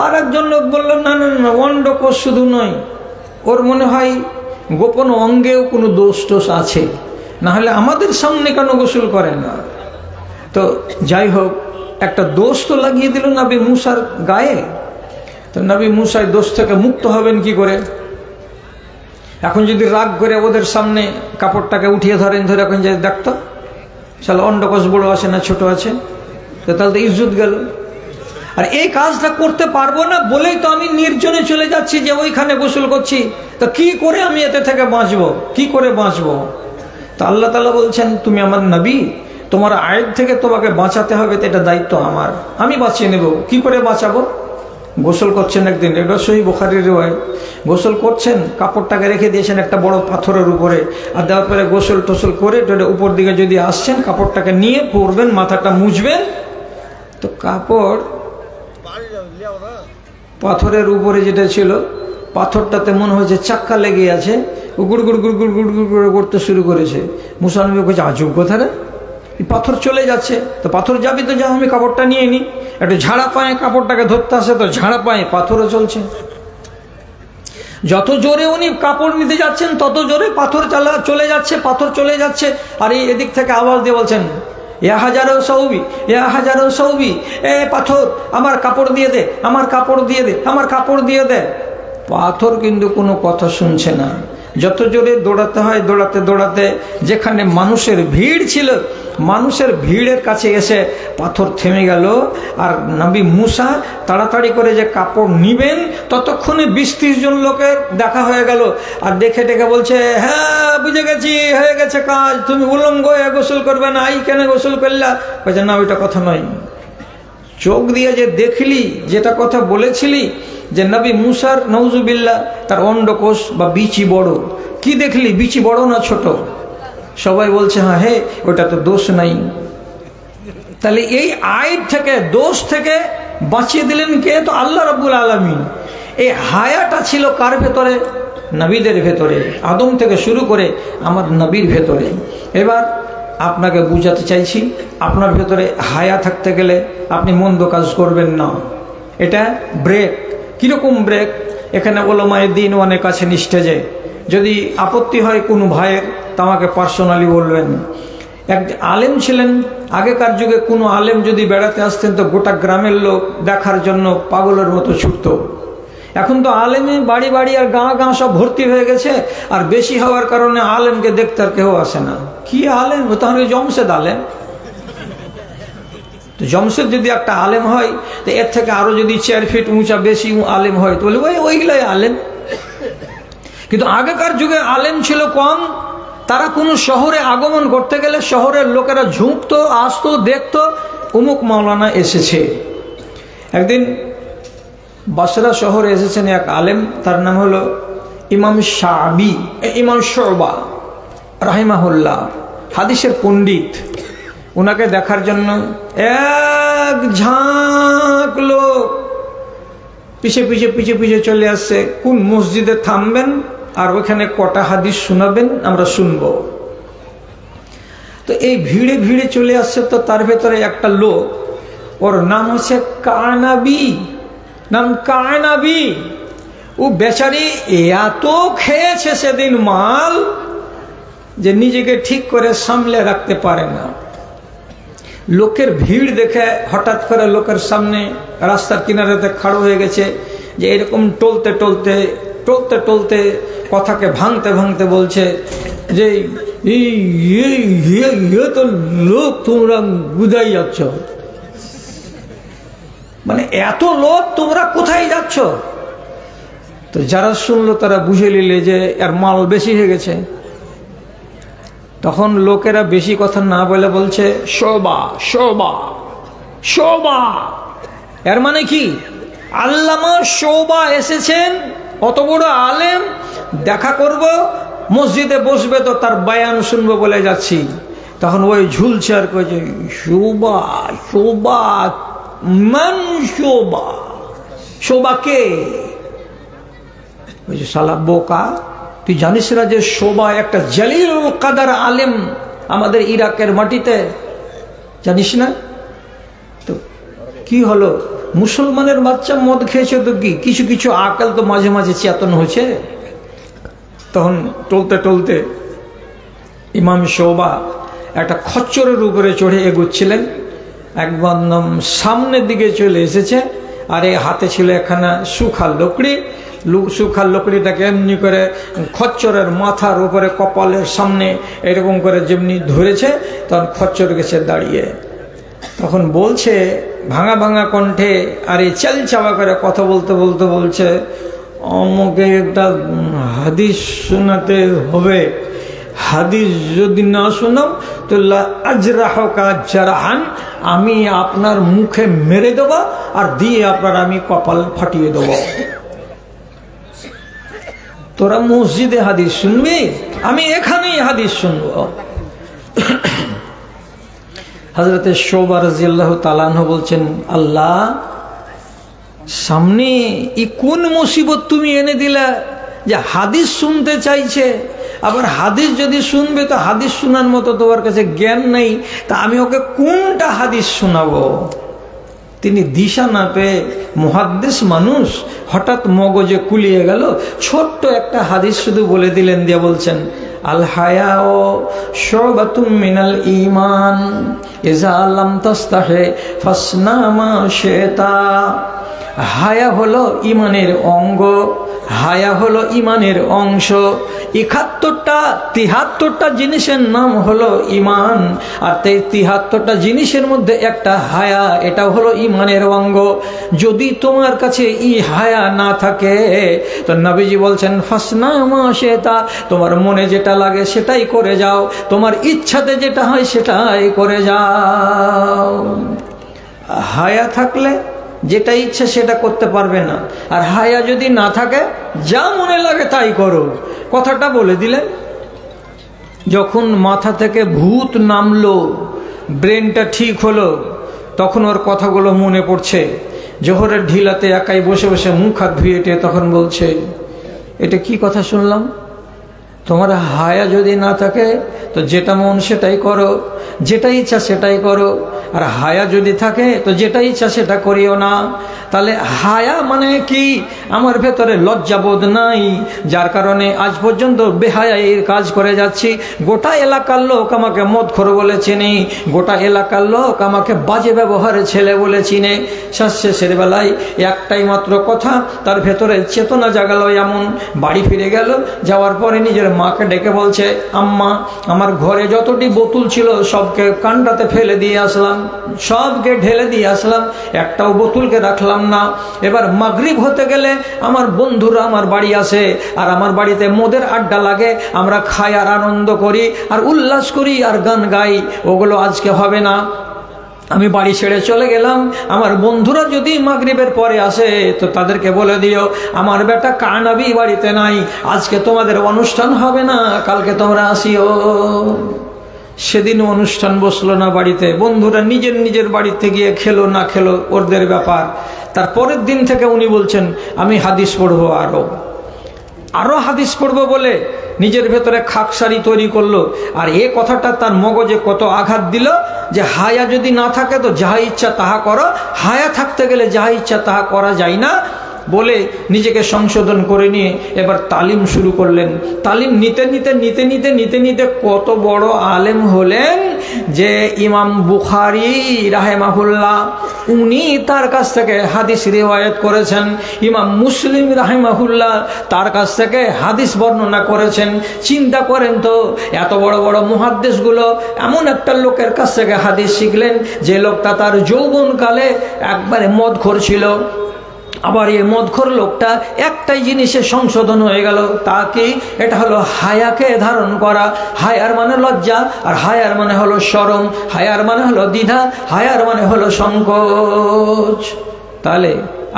আর একজন লোক বলল, না না না, অন্ডকোষ শুধু নয়, ওর মনে হয় গোপন অঙ্গেও কোনো দোষ টোষ আছে, না হলে আমাদের সামনে কেন গোসল করে না। তো যাই হোক, একটা দোষ তো লাগিয়ে দিল নবী মুসার গায়ে। তো নবী মুসা দোষ থেকে মুক্ত হবেন কি করে? এখন যদি রাগ করে ওদের সামনে কাপড়টাকে উঠিয়ে ধরেন, ধরে এখন যে দেখতো চলো অন্ডকোষ বড় আছে না ছোট আছে, তো তাহলে তো ইজ্জত গেল। আর এই কাজটা করতে পারবো না বলেই তো আমি নির্জনে চলে যাচ্ছি, যে ওইখানে গোসল করছি। তো কি করে আমি এতে থেকে বাঁচবো? কি করে বাঁচবো? তো আল্লাহ তাআলা বলছেন, তুমি আমার নবী, তোমার আয়েব থেকে তোমাকে বাঁচাতে হবে, তো এটা দায়িত্ব আমার, আমি বাঁচিয়ে নেব। কি করে বাঁচাবো? গোসল করছেন একদিন, এটা সহিহ বুখারীর রিওয়ায়াত, গোসল করছেন, কাপড়টাকে রেখে দিয়েছেন একটা বড় পাথরের উপরে, আর দেওয়ার পরে গোসল টোসল করে উপর দিকে যদি আসছেন, কাপড়টাকে নিয়ে পরবেন, মাথাটা মুছবেন। তো কাপড় পাথরের উপরে যেটা ছিল, পাথরটাতে মনে হয়েছে চাক্কা লেগে আছে, ও গুড় গুড় গুড় গুড় গুড় গুড় করে করতে শুরু করেছে। মুসা নবী বলছে, আজব কথা রে, পাথর চলে যাচ্ছে। তো পাথর যাবি তো যা, আমি কাপড়টা নিয়ে নিই। একটু ঝাড়া পায়ে কাপড়টাকে ধরতে আসে, তো ঝাড়া পায়ে পাথরও চলছে। যত জোরে উনি কাপড় নিতে যাচ্ছেন তত জোরে পাথর চলে যাচ্ছে, পাথর চলে যাচ্ছে। আর এই এদিক থেকে আওয়াজ দিয়ে বলছেন, ইয়া হাজারো সৌবি, ইয়া হাজারো সৌবি, এ পাথর আমার কাপড় দিয়ে দে, আমার কাপড় দিয়ে দে, আমার কাপড় দিয়ে দে। পাথর কিন্তু কোনো কথা শুনছে না। যত জোরে দৌড়াতে হয়, দৌড়াতে দৌড়াতে যেখানে মানুষের ভিড় ছিল, মানুষের ভিড়ের কাছে এসে পাথর থেমে গেল। আর নবী মুসা তাড়াতাড়ি করে যে কাপড় নিবেন, ততক্ষণে 20-30 জন লোকের দেখা হয়ে গেল। আর দেখে ডেকে বলছে, হ্যাঁ বুঝে গেছি, হয়ে গেছে কাজ, তুমি উলঙ্গ হয়ে গোসল করবে না, এই কেন গোসল করলা? বলছে না, ওইটা কথা নয়, চোখ দিয়ে যে দেখলি, যেটা কথা বলেছিলি যে নবী মুসার নওজুবিল্লাহ তার অন্ডকোষ বা বিচি বড়, কি দেখলি? বিচি বড় না ছোট? সবাই বলছে হ্যাঁ হে ওটা তো দোষ নাই। তাহলে এই আইব থেকে, দোষ থেকে বাঁচিয়ে দিলেন কে? তো আল্লাহ রাব্বুল আলামিন। এই হায়াটা ছিল কার ভেতরে? নবীদের ভেতরে, আদম থেকে শুরু করে আমার নবীর ভেতরে। এবার আপনাকে বুঝাতে চাইছি, আপনার ভেতরে হায়া থাকতে গেলে আপনি মন্দ কাজ করবেন না। এটা ব্রেক। কীরকম ব্রেক? এখানে ওলামায়ে দ্বীন অনেক আছেন স্টেজে, যদি আপত্তি হয় কোনো ভাইয়ের তা আমাকে পার্সোনালি বলবেন। এক আলেম ছিলেন আগেকার যুগে, কোনো আলেম যদি বেড়াতে আসতেন তো গোটা গ্রামের লোক দেখার জন্য পাগলের মতো ছুটত। এখন তো আলেমে বাড়ি বাড়ি আর গাঁ গাঁ সব ভর্তি হয়ে গেছে, আর বেশি হওয়ার কারণে আলেমকে দেখতে আর কেউ আসে না। কি আলেম? তাহলে জমশেদ আলেম। তো জমশেদ যদি একটা আলেম হয়, তো এর থেকে আরো যদি 4 ফিট উঁচা বেশি আলেম হয়, তো বলে ওইগুলাই আলেম। কিন্তু আগেকার যুগে আলেম ছিল কম। তারা কোনো শহরে আগমন করতে গেলে শহরের লোকেরা ঝুঁকতো, আসতো, দেখতো অমুক মাওলানা এসেছে। একদিন বাসরা শহরে এসেছেন এক আলেম, তার নাম হলো ইমাম শাবি, ইমাম শুবা রাহিমাহুল্লাহ, হাদিসের পণ্ডিত। ওনাকে দেখার জন্য এক ঝাঁক লোক পিছে পিছে পিছে পিছে চলে আসছে। কোন মসজিদে থামবেন আর ওখানে কটা হাদিস শোনাবেন, আমরা শুনব। তো এই ভিড়ে ভিড়ে চলে আসছে। তো তার ভেতরে একটা লোক, ওর নাম হচ্ছে কায়নাবি, নাম কায়নাবি। ও বেচারি এত খেয়েছে সেদিন মাল যে নিজেকে ঠিক করে সামলে রাখতে পারে না। লোকের ভিড় দেখে হঠাৎ করে লোকের সামনে রাস্তার কিনারেতে খাড়ো হয়ে গেছে, যে এরকম টলতে টলতে টলতে টলতে কথাকে ভাঙতে ভাঙতে বলছে যে তো লোক তোমরা বুঝাই যাচ্ছ, মানে এত লোক তোমরা কোথায় যাচ্ছ? তো যারা শুনলো তারা বুঝে নিলে যে এর মাল বেশি হয়ে গেছে। তখন লোকেরা বেশি কথা না বলে বলছে শোবা শোবা শোবা। এর মানে কি? আল্লামা শোবা এসেছেন, অত বড় আলেম, দেখা করব, মসজিদে বসবে তো তার বয়ান শুনবো বলে যাচ্ছি। তখন ওই ঝুলছে আর কয়েছে শোবা শোবা, মান শোবা, শোবা কে? ওই যে শালা বোকা, তুই জানিস না যে শোবা একটা জালিলুল কাদার আলেম আমাদের ইরাকের মাটিতে? জানিস না? তো কি হলো? মুসলমানের বাচ্চা মদ খেয়েছে তো কি, কিছু কিছু আকাল তো মাঝে মাঝে চেতন হয়েছে। তখন টলতে টলতে ইমাম শোবা একটা খচ্চরের উপরে চড়ে এগোচ্ছিলেন, একদম সামনের দিকে চলে এসেছে। আর এই হাতে ছিল এখানে শুখা লকড়ি। শুখা লকড়িটাকে এমনি করে খচ্চরের মাথার উপরে কপালের সামনে এরকম করে যেমনি ধরেছে, তখন খচ্চর গেছে দাঁড়িয়ে। তখন বলছে ভাঙা ভাঙা কণ্ঠে, আর এই চাল চাওয়া করে কথা বলতে বলতে বলছে, আমাকে একটা হাদিস শোনাতে হবে। হাদিস যদি না শোনাও তো আজরাহকা জারাহান, আমি আপনার মুখে মেরে দেব আর দিয়ে আপনার আমি কপাল ফাটিয়ে দেব। তোরা মসজিদে হাদিস শুনবি, আমি এখানেই হাদিস শুনব। হযরতে শোবা রাদিয়াল্লাহু তাআলা আনহু বলছেন, আল্লাহ, সামনে এই কোন মুসিবত তুমি এনে দিলা যে হাদিস শুনতে চাইছে, আবার হাদিস যদি শুনবে তো হাদিস শোনার মতো তোমার কাছে জ্ঞান নেই, তা আমি ওকে কোনটা হাদিস শোনাবো? তিনি দিশা না পেয়ে, মুহাদ্দিস মানুষ, হঠাৎ মগজে কুলিয়ে গেল, ছোট্ট একটা হাদিস শুধু বলে দিলেন, দিয়ে বলছেন, আল হায়াউ শুবাতুম মিনাল ঈমান ইযা লাম তাস্তাহি ফাসনা মা শিতা। হায়া হলো ইমানের অঙ্গ, হায়া হলো ইমানের অংশ। ৭১টা ৭৩টা জিনিসের নাম হলো ইমান, আর ৭৩টা জিনিসের মধ্যে একটা হায়া, এটা হলো ইমানের অঙ্গ। যদি তোমার কাছে ই হায়া না থাকে তো নবীজি বলছেন, ফাসনা মা শিতা, তোমার মনে যেটা লাগে সেটাই করে যাও, তোমার ইচ্ছাতে যেটা হয় সেটাই করে যাও। হায়া থাকলে যেটা ইচ্ছা সেটা করতে পারবে না, আর হায়া যদি না থাকে যা মনে লাগে তাই করো। কথাটা বলে দিলেন। যখন মাথা থেকে ভূত নামলো, ব্রেনটা ঠিক হলো, তখন ওর কথাগুলো মনে পড়ছে। জোহরের ঢিলাতে একাই বসে বসে মুখ হাত ধুয়ে তখন বলছে, এটা কি কথা শুনলাম? তোমার হায়া যদি না থাকে তো যেটা মন সেটাই করো, যেটা ইচ্ছা সেটাই করো। আর হায়া যদি থাকে তো যেটা ইচ্ছা সেটা করিও না। তাহলে হায়া মানে কি? আমার ভেতরে লজ্জাবোধ নাই, যার কারণে আজ পর্যন্ত বেহায়ার কাজ করে যাচ্ছি। গোটা এলাকার লোক আমাকে মদখোর বলে চিনে, গোটা এলাকার লোক আমাকে বাজে ব্যবহারের ছেলে বলে চিনে। শেষের বেলায় একটাই মাত্র কথা তার ভেতরে চেতনা জাগালো, এমন বাড়ি ফিরে গেল। যাওয়ার পরে নিজের মাকে ডেকে বলছে, আম্মা, আমার ঘরে যতটি বোতল ছিল সবকে কান্ডাতে ফেলে দিয়ে আসলাম, সবকে ঢেলে দিয়ে আসলাম, একটাও বোতলকে রাখলাম না। এবার মাগরিব হতে গেলে আমার বন্ধুরা আমার বাড়ি আসে, আর আমার বাড়িতে মদের আড্ডা লাগে, আমরা খাই আর আনন্দ করি আর উল্লাস করি আর গান গাই। ওগুলো আজকে হবে না। আমি বাড়ি ছেড়ে চলে গেলাম। আমার বন্ধুরা যদি মাগরিবের পরে আসে তো তাদেরকে বলে দিও আমার বেটা কানাবি বাড়িতে নাই, আজকে তোমাদের অনুষ্ঠান হবে না, কালকে তোমরা আসিও। সেদিন অনুষ্ঠান বসলো না বাড়িতে। বন্ধুরা নিজের নিজের বাড়িতে গিয়ে খেলো না খেলো ওদের ব্যাপার। তারপরের দিন থেকে উনি বলছেন, আমি হাদিস পড়বো, আরো হাদিস পড়বো বলে নিজের ভেতরে খাকসারি তৈরি করলো। আর এ কথাটা তার মগজে কত আঘাত দিল যে হায়া যদি না থাকে তো যাহা ইচ্ছা তাহা করো, হায়া থাকতে গেলে যাহা ইচ্ছা তাহা করা যায় না বলে নিজেকে সংশোধন করে নিয়ে এবার তালিম শুরু করলেন। তালিম নিতে নিতে নিতে নিতে নিতে নিতে কত বড় আলেম হলেন যে ইমাম বুখারী রাহিমাহুল্লাহ উনি তার কাছ থেকে হাদিস রিওয়ায়াত করেছেন। ইমাম মুসলিম রাহিমাহুল্লাহ তার কাছ থেকে হাদিস বর্ণনা করেছেন। চিন্তা করেন তো, এত বড় বড় মুহাদ্দিসগুলো এমন একটা লোকের কাছ থেকে হাদিস শিখলেন যে লোকটা তার যৌবনকালে একবারে মদখোর ছিল। আবার এই মদখোর লোকটা একটাই জিনিসে সংশোধন হয়ে গেল, তা কি? এটা হলো হায়াকে ধারণ করা। হায়ার মানে লজ্জা, আর হায়ার মানে হলো শরম, হায়ার মানে হলো দ্বিধা, হায়ার মানে হলো সংকোচ। তাহলে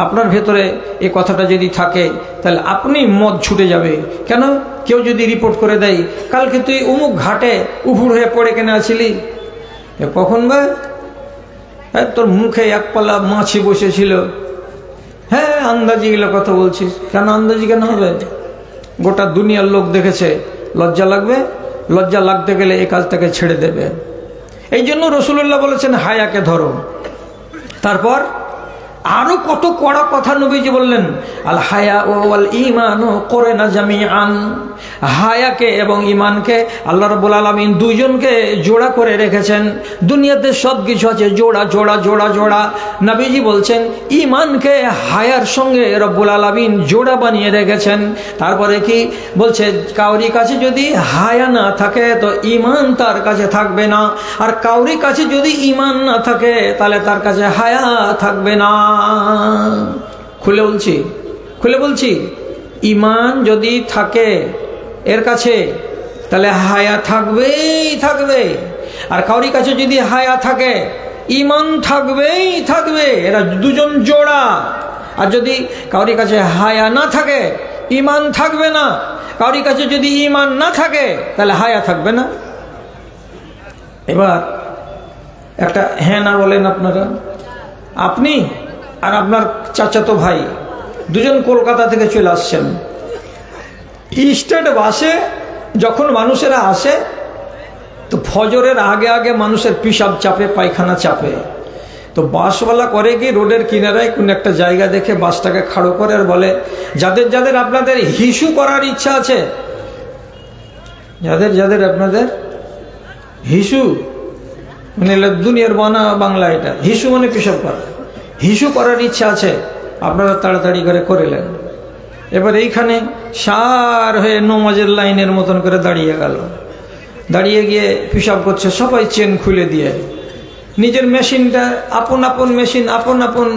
আপনার ভেতরে এই কথাটা যদি থাকে তাহলে আপনি মদ ছুটে যাবে। কেন? কেউ যদি রিপোর্ট করে দেয়, কালকে তুই অমুক ঘাটে উপুর হয়ে পড়ে কেন আছিলি, কখন বা তোর মুখে এক পালা মাছি বসেছিল। হ্যাঁ, আন্দাজি গেলে কথা বলছিস। কেন আন্দাজি কেন হবে? গোটা দুনিয়ার লোক দেখেছে। লজ্জা লাগবে? লজ্জা লাগতে গেলে এই কাজটাকে ছেড়ে দেবে। এই জন্য রাসূলুল্লাহ বলেছেন হায়াকে ধরো। তারপর আরো কত কড়া কথা নবীজি বললেন, আল হায়া ওয়াল ঈমান কুরনা জামিআন। হায়াকে এবং ঈমানকে আল্লাহ রাব্বুল আলামিন দুইজনকে জোড়া করে রেখেছেন। দুনিয়াতে সব কিছু আছে জোড়া জোড়া জোড়া জোড়া। নবীজি বলছেন ঈমানকে হায়ার সঙ্গে রব্বুল আলামিন জোড়া বানিয়ে রেখেছেন। তারপরে কি বলছে? কাউরি কাছে যদি হায়া না থাকে তো ঈমান তার কাছে থাকবে না, আর কাউরি কাছে যদি ঈমান না থাকে তাহলে তার কাছে হায়া থাকবে না। খুলে বলছি ঈমান যদি থাকে এর কাছে তাহলে হায়া থাকবে। আর কাউরি কাছে যদি হায়া থাকে ঈমান থাকবে। এরা দুজন জোড়া। আর যদি কাউরি কাছে হায়া না থাকে ঈমান থাকবে না। কাউরি কাছে যদি ঈমান না থাকে তাহলে হায়া থাকবে না। এবার একটা হ্যাঁ না বলেন আপনারা। আপনি আর আপনার চাচাতো ভাই দুজন কলকাতা থেকে চলে আসছেন। স্টেট বাসে যখন মানুষেরা আসে তো ফজরের আগে আগে মানুষের পিসাব চাপে, পায়খানা চাপে। তো বাসওয়ালা করে কি রোডের কিনারায় কোন একটা জায়গা দেখে বাসটাকে খাড়ো করে আর বলে, যাদের যাদের আপনাদের হিসু করার ইচ্ছা আছে, যাদের যাদের আপনাদের হিসু মানে দুনিয়ার বানা বাংলা, এটা হিসু মানে পিসাব করা, হিসু করার ইচ্ছা আছে আপনারা তাড়াতাড়ি করেলেন। এবার এইখানে সার হয়ে নমাজের লাইনের মতন করে দাঁড়িয়ে গেল। দাঁড়িয়ে গিয়ে পিসাব করছে, সবাই চেন খুলে দিয়ে নিজের মেশিনটা আপন আপন মেশিন আপন আপন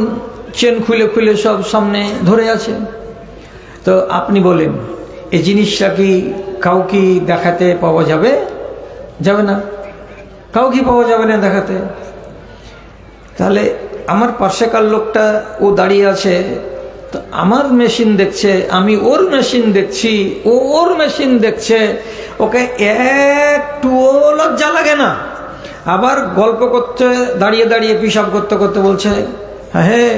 চেন খুলে খুলে সব সামনে ধরে আছে। তো আপনি বলেন এই জিনিসটা কি কাউকে দেখাতে পাওয়া যাবে? যাবে না, কাউকে পাওয়া যাবে না দেখাতে। তাহলে আমার পাশেকার লোকটা ও দাঁড়িয়ে আছে, তো আমার মেশিন দেখছে, আমি ওর মেশিন দেখছি, ও ওর মেশিন দেখছে। ওকে একটুও লজ্জা লাগে না। আবার গল্প করতে দাঁড়িয়ে দাঁড়িয়ে পেশাব করতে করতে বলছে, হ্যাঁ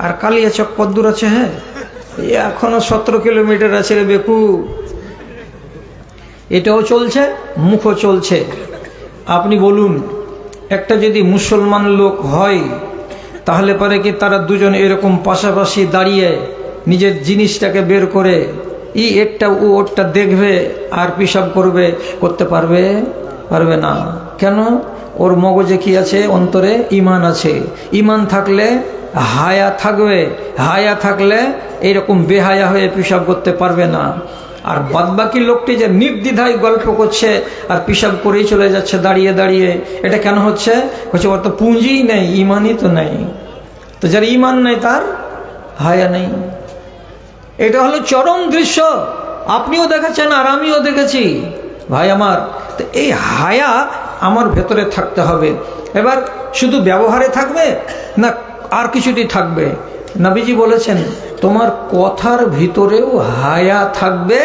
আর কালিয়াচক কদ্দূর আছে? হ্যাঁ এখনো 17 কিলোমিটার আছে রে বেকু। এটাও চলছে, মুখও চলছে। আপনি বলুন, একটা যদি মুসলমান লোক হয় তাহলে পরে কি তারা দুজন এরকম পাশাপাশি দাঁড়িয়ে নিজের জিনিসটাকে বের করে একটা ও ওরটা দেখবে আর পেশাব করতে পারবে? পারবে না। কেন? ওর মগজে কি আছে? অন্তরে ঈমান আছে। ঈমান থাকলে হায়া থাকবে, হায়া থাকলে এইরকম বেহায়া হয়ে পেশাব করতে পারবে না। আর বাদবাকি লোকটি যে নির্দ্বিধায় গল্প করছে আর পেশাব করেই চলে যাচ্ছে দাঁড়িয়ে দাঁড়িয়ে, এটা কেন হচ্ছে? হচ্ছে ওর তো পুঁজিই নেই, ঈমানই তো নেই। তো যার ঈমান নেই তার হায়া নেই। এটা হলো চরম দৃশ্য। আপনিও দেখেছেন আর আমিও দেখেছি ভাই আমার। তো এই হায়া আমার ভেতরে থাকতে হবে। এবার শুধু ব্যবহারে থাকবে না আর কিছুটি থাকবে? নবীজি বলেছেন তোমার কথার ভিতরেও হায়া থাকবে।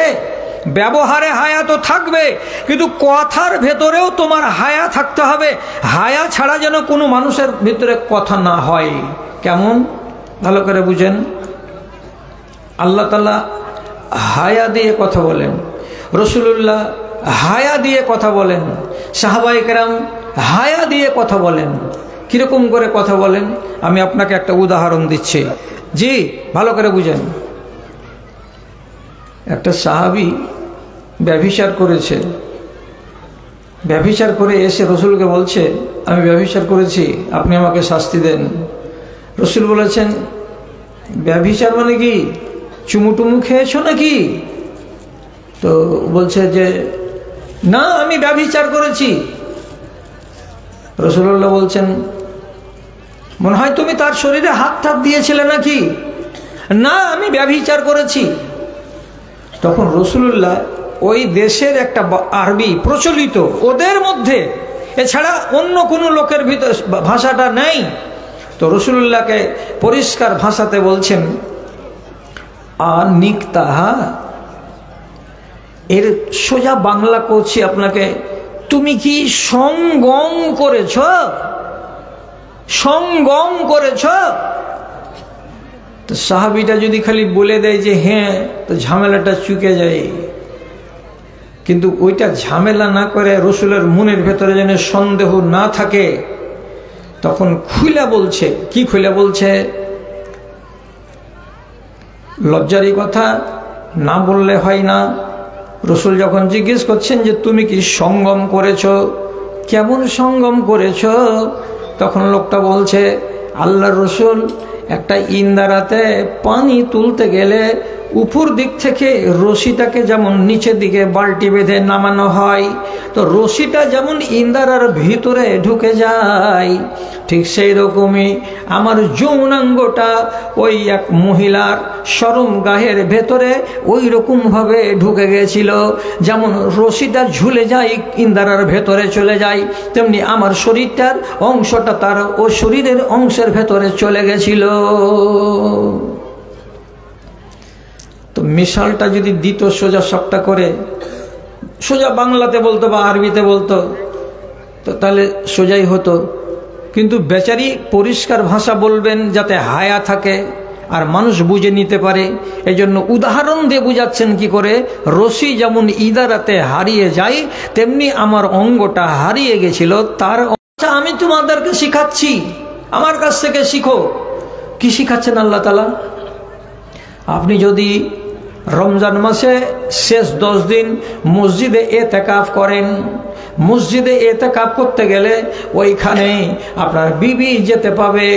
ব্যবহারে হায়া তো থাকবে, কিন্তু কথার ভেতরেও তোমার হায়া থাকতে হবে। হায়া ছাড়া যেন কোনো মানুষের ভিতরে কথা না হয়। কেমন? ভালো করে বুঝেন। আল্লাহ তাআলা হায়া দিয়ে কথা বলেন, রাসূলুল্লাহ হায়া দিয়ে কথা বলেন, সাহাবায়ে কেরাম হায়া দিয়ে কথা বলেন। কিরকম করে কথা বলেন? আমি আপনাকে একটা উদাহরণ দিচ্ছি। জি, ভালো করে বুঝেন। একটা সাহাবী ব্যভিচার করেছে, ব্যভিচার করে এসে রসুলকে বলছে আমি ব্যভিচার করেছি, আপনি আমাকে শাস্তি দেন। রসুল বলেছেন ব্যভিচার মানে কি? চুমুটুমু খেয়েছো নাকি? তো বলছে যে না আমি ব্যভিচার করেছি। রাসূলুল্লাহ বলছেন মনে হয় তুমি তার শরীরে হাত টাত দিয়েছিলে নাকি? না আমি ব্যভিচার করেছি। তখন রাসূলুল্লাহ ওই দেশের একটা আরবি প্রচলিত, ওদের মধ্যে এছাড়া অন্য কোনো লোকের ভিতর ভাষাটা নেই। তো রাসূলুল্লাহকে পরিষ্কার ভাষাতে বলছেন আনিকতাহা, এর সোজা বাংলা করছি আপনাকে, তুমি কি সঙ্গম করেছ? সঙ্গম করেছ? তো সাহাবীটা যদি খালি বলে দেয় যে হ্যাঁ, তো ঝামেলাটা চুকে যায়। কিন্তু ওইটা ঝামেলা না করে রসুলের মনের ভেতরে যেন সন্দেহ না থাকে, তখন খুলে বলছে। কি খুলে বলছে? লজ্জারই কথা না বললে হয় না। রসুল যখন জিজ্ঞেস করছেন যে তুমি কি সঙ্গম করেছ, কেমন সঙ্গম করেছ, তখন লোকটা বলছে আল্লাহর রসুল একটা ইন্দারাতে পানি তুলতে গেলে উপর দিক থেকে রশিটাকে যেমন নিচের দিকে বালতি বেঁধে নামানো হয়, তো রশিটা যেমন ইন্দারার ভিতরে ঢুকে যায়, ঠিক সেই রকমই আমার যৌনাঙ্গটা ওই এক মহিলার শরম গাহের ভেতরে ওই রকমভাবে ঢুকে গেছিল। যেমন রশিটা ঝুলে যায় ইন্দারার ভেতরে চলে যায়, তেমনি আমার শরীরটার অংশটা তার ও শরীরের অংশের ভেতরে চলে গেছিল। তো মিশালটা যদি দিত সোজা সবটা করে, সোজা বাংলাতে বলতো বা আরবিতে বলতো, তো তাহলে সোজাই হতো। কিন্তু বেচারি পরিষ্কার ভাষা বলবেন যাতে হায়া থাকে আর মানুষ বুঝে নিতে পারে। এই জন্য উদাহরণ দিয়ে বুঝাচ্ছেন কি করে, রশি যেমন ইদারাতে হারিয়ে যায় তেমনি আমার অঙ্গটা হারিয়ে গেছিল। তার আমি তোমাদেরকে শিখাচ্ছি, আমার কাছ থেকে শিখো। কি শিখাচ্ছেন আল্লাহ তাআলা? আপনি যদি রমজান মাসে শেষ 10 দিন মসজিদে এতেকাফ করেন, মসজিদে এতেকাফ করতে গেলে ওইখানে আপনার বিবি যেতে পাবে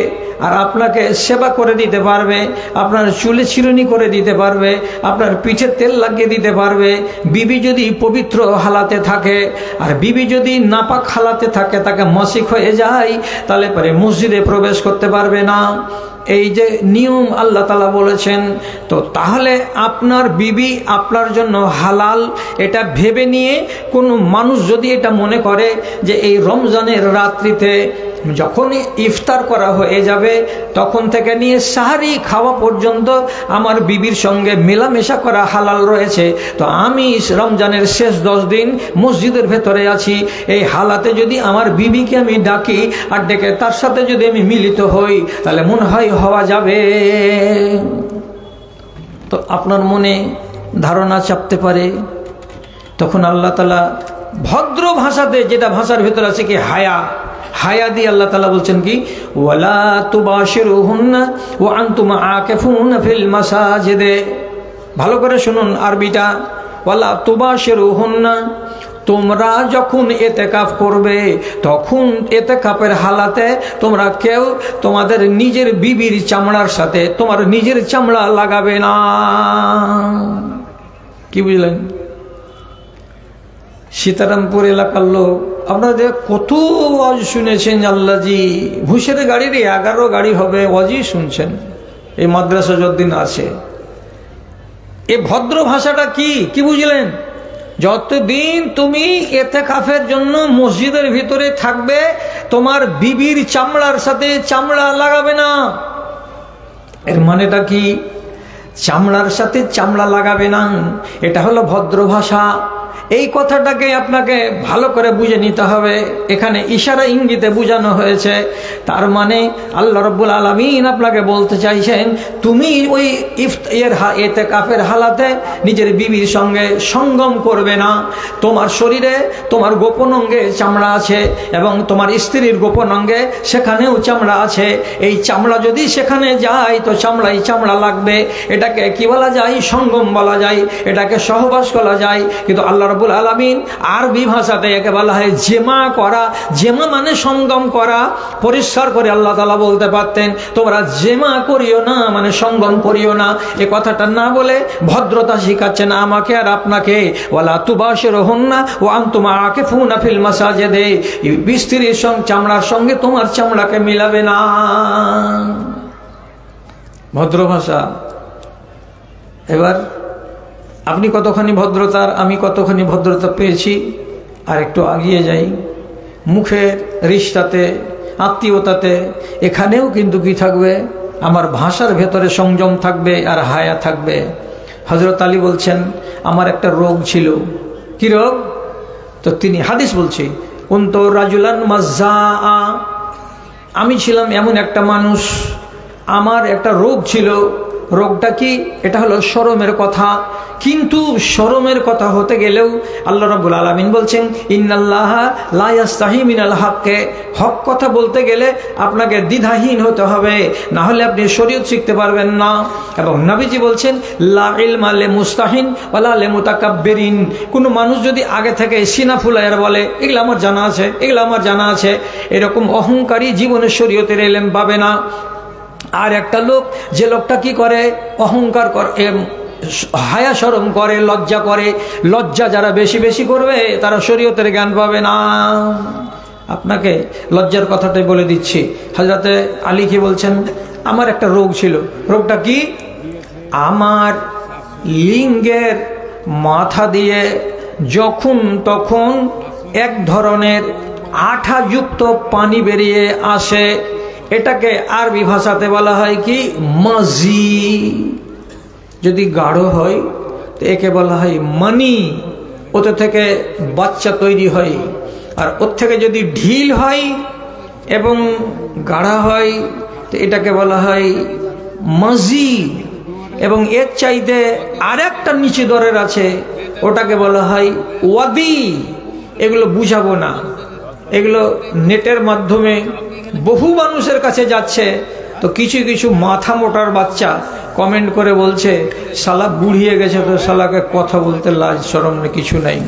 আর আপনাকে সেবা করে দিতে পারবে, আপনার চুলে চিরুনি করে দিতে পারবে, আপনার পিঠে তেল লাগিয়ে দিতে পারবে। বিবি যদি পবিত্র হালাতে থাকে আর বিবি যদি নাপাক হালাতে থাকে, তাকে মাসিক হয়ে যায়, তাহলে পরে মসজিদে প্রবেশ করতে পারবে না। এই যে নিয়ম আল্লাহ তাআলা বলেছেন, তো তাহলে আপনার বিবি আপনার জন্য হালাল, এটা ভেবে নিয়ে কোনো মানুষ যদি এটা মনে করে যে এই রমজানের রাত্রিতে যখন ইফতার করা হয়ে যাবে তখন থেকে নিয়ে সাহারি খাওয়া পর্যন্ত আমার বিবির সঙ্গে মেলামেশা করা হালাল রয়েছে। তো আমি রমজানের শেষ 10 দিন মসজিদের ভেতরে আছি, এই হালাতে যদি আমার বিবিকে আমি ডাকি আর ডেকে তার সাথে যদি আমি মিলিত হই তাহলে মনে হয় হওয়া যাবে। তো আপনার মনে ধারণা চাপতে পারে, তখন আল্লাহ তাআলা ভদ্র ভাষাতে, যেটা ভাষার ভিতরে আছে কি হায়া দিয়ে আল্লাহ তাআলা বলছেন কি ওয়ালা তুবাশিরুহুন্না ওয়া আনতুম আকিফুনা ফিল মাসাজিদে। ভালো করে শুনুন আরবিটা, ওয়ালা তুবাশিরুহুন্না, তোমরা যখন ইতিকাফ করবে তখন ইতিকাফের হালাতে তোমরা কেউ তোমাদের নিজের বিবির চামড়ার সাথে তোমার নিজের চামড়া লাগাবে না। কি বুঝলেন? সীতারামপুর এলাকার লোক, আপনাদের কত ওয়াজ শুনেছেন, আল্লাহজি ভুষের গাড়ির 11 গাড়ি হবে ওয়াজই শুনছেন, এই মাদ্রাসা যতদিন আছে। এই ভদ্র ভাষাটা কি বুঝলেন? যতদিন তুমি ইতিকাফের জন্য মসজিদের ভিতরে থাকবে তোমার বিবির চামড়ার সাথে চামড়া লাগাবে না। এর মানেটা কি? চামড়ার সাথে চামড়া লাগাবে না, এটা হলো ভদ্র ভাষা। এই কথাটাকে আপনাকে ভালো করে বুঝে নিতে হবে। এখানে ইশারা ইঙ্গিতে বোঝানো হয়েছে, তার মানে আল্লাহ রাব্বুল আলামিন আপনাকে বলতে চাইছেন তুমি ওই ইতিকাফের হালাতে নিজের বিবির সঙ্গে সঙ্গম করবে না। তোমার শরীরে তোমার গোপন অঙ্গে চামড়া আছে এবং তোমার স্ত্রীর গোপন অঙ্গে সেখানেও চামড়া আছে। এই চামড়া যদি সেখানে যায় তো চামড়া লাগবে। এটাকে কি বলা যায়? সঙ্গম বলা যায়, এটাকে সহবাস বলা যায়। কিন্তু আল্লাহ রাব্বুল আলামিন আরবি ভাষাতে একে বলা হয় জেমা করা। জেমা মানে সঙ্গম করা। পরিষ্কার করে আল্লাহ তাআলা বলতে পারতেন তোমরা জেমা করিও না, মানে সঙ্গম করিও না। এই কথাটা না বলে ভদ্রতা শিখাচ্ছেন আমাকে আর আপনাকে। ওয়ালা তুবাশিরুহুন্না ওয়া আনতুম আকিফুনা ফিল মাসাজিদে, স্ত্রীর চামড়ার সঙ্গে তোমার চামড়াকে মিলাবে না। ভদ্র ভাষা। এবার আপনি কতখানি ভদ্রতার, আমি কতখানি ভদ্রতা পেয়েছি আর একটু আগিয়ে যাই। মুখের রিশতাতে, আত্মীয়তাতে, এখানেও কিন্তু কি থাকবে? আমার ভাষার ভেতরে সংযম থাকবে আর হায়া থাকবে। হযরত আলী বলছেন আমার একটা রোগ ছিল। কি রোগ? তো তিনি হাদিস বলছি কুনতু রাজুলান মাজ্জাআ, আমি ছিলাম এমন একটা মানুষ, আমার একটা রোগ ছিল। রোগটা কি? এটা হলো শরমের কথা। কিন্তু শরমের কথা হতে গেলেও আল্লাহ রাব্বুল আলামিন বলছেন ইন্নাল্লাহা লা ইয়াস্তাহি মিনাল হাক্কে, হক কথা বলতে গেলে আপনাকে দ্বিধাহীন হতে হবে, না হলে আপনি শরীয়ত শিখতে পারবেন না। এবং নবীজি বলছেন লা ইলমা লিমুস্তাহিন ওয়ালা লিমুতাকাব্বিরিন, কোনো মানুষ যদি আগে থেকে সিনা ফুলাইয়ার বলে এগুলো আমার জানা আছে, এগুলো আমার জানা আছে, এরকম অহংকারী জীবনে শরীয়তের ইলম পাবে না। আর একটা লোক, যে লোকটা কি করে? অহংকার করে, হায়া শরম করে, লজ্জা করে। লজ্জা যারা বেশি বেশি করবে তারা শরীয়তের জ্ঞান পাবে না। আপনাকে লজ্জার কথাটাই বলে দিচ্ছি। হযরতে আলী কি বলছেন? আমার একটা রোগ ছিল। রোগটা কি? আমার লিঙ্গের মাথা দিয়ে যখন তখন এক ধরনের আঠাযুক্ত পানি বেরিয়ে আসে। এটাকে আরবি ভাষাতে বলা হয় কি? মাজি। যদি গাঢ় হয় তো একে বলা হয় মানি, ওতে থেকে বাচ্চা তৈরি হয়। আর ওর থেকে যদি ঢিল হয় এবং গাঢ়া হয় তো এটাকে বলা হয় মাজি। এবং এর চাইতে আরেকটা নিচে দরের আছে, ওটাকে বলা হয় ওয়াদি। এগুলো বুঝাবো না, এগুলো নেটের মাধ্যমে বহু মানুষের কাছে যাচ্ছে। তো কিছু কিছু মাথা মোটার বাচ্চা কমেন্ট করে বলছে শালা বুড়িয়ে গেছে, তো শালাকে কথা বলতে লাজ শরম না কিছু নাই।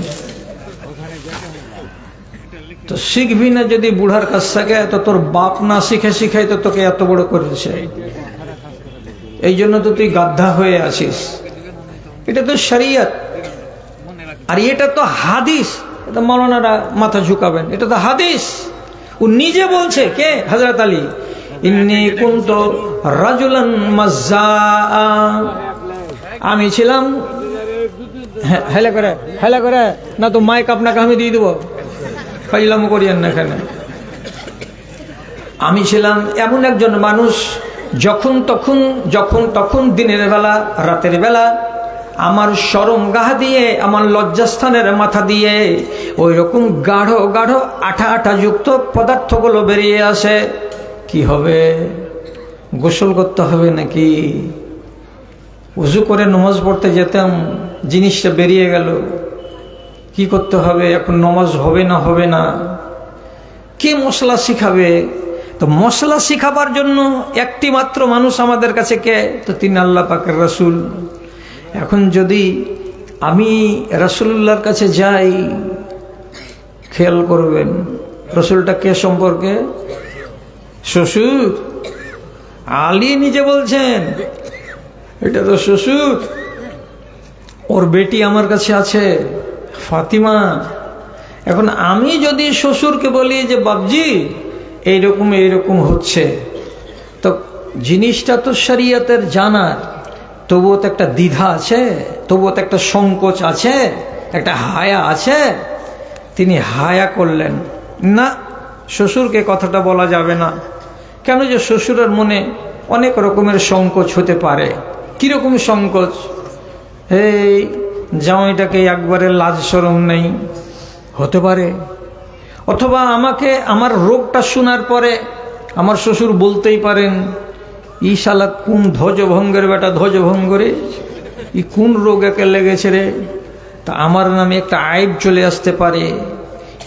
তো শিখবি না যদি বুড়ার কাছ থেকে, তো তোর বাপ না শিখে শিখাই তো তোকে এত বড় করেছে। এই জন্য তো তুই গাধা হয়ে আছিস। এটা তো শরিয়ত, আর এটা তো হাদিস। এটা মাওলানারা মাথা ঝুঁকাবেন, এটা তো হাদিস। ও নিজে বলছে, কে? হযরত আলী, ইন্নী কুনতু রাজুলান মাজ্জাআ, আমি ছিলাম। হেলা করে না তো মাইক আপনাকে আমি দিয়ে দেবো, ফাইলাম করিয়েন না এখানে। আমি ছিলাম এমন একজন মানুষ, যখন তখন দিনের বেলা রাতের বেলা আমার শরম গাহ দিয়ে, আমার লজ্জাস্থানের মাথা দিয়ে ওই রকম গাঢ় গাঢ় আঠা যুক্ত পদার্থগুলো বেরিয়ে আসে। কি হবে? গোসল করতে হবে নাকি? উজু করে নামাজ পড়তে যেতাম, জিনিসটা বেরিয়ে গেল, কি করতে হবে? এখন নামাজ হবে না? কে মশলা শিখাবে? তো মশলা শিখাবার জন্য একটি মাত্র মানুষ আমাদের কাছে কে? তো তিনি আল্লাহ পাকের রাসূল। এখন যদি আমি রাসূলুল্লাহর কাছে যাই, খেয়াল করবেন রাসূলটা কে সম্পর্কে? শ্বশুর। আলী নিজে বলছেন এটা তো শ্বশুর। ওর বেটি আমার কাছে আছে ফাতিমা। এখন আমি যদি শ্বশুরকে বলি যে বাবজি এইরকম হচ্ছে, তো জিনিসটা তো শরীয়তের জানার, তবুও তো একটা দ্বিধা আছে, তবুও তো একটা সংকোচ আছে, একটা হায়া আছে। তিনি হায়া করলেন না, শ্বশুরকে কথাটা বলা যাবে না। কেন? যে শ্বশুরের মনে অনেক রকমের সংকোচ হতে পারে। কীরকম সংকোচ? এই জামাইটাকে একবারে লাজ শরম নেই, হতে পারে। অথবা আমাকে আমার রোগটা শোনার পরে আমার শ্বশুর বলতেই পারেন, ই শালা কোন ধ্বজভঙ্গের বেটা, ধ্বজভঙ্গরে ই কোন রোগ একে লেগেছে রে। তা আমার নামে একটা আইব চলে আসতে পারে।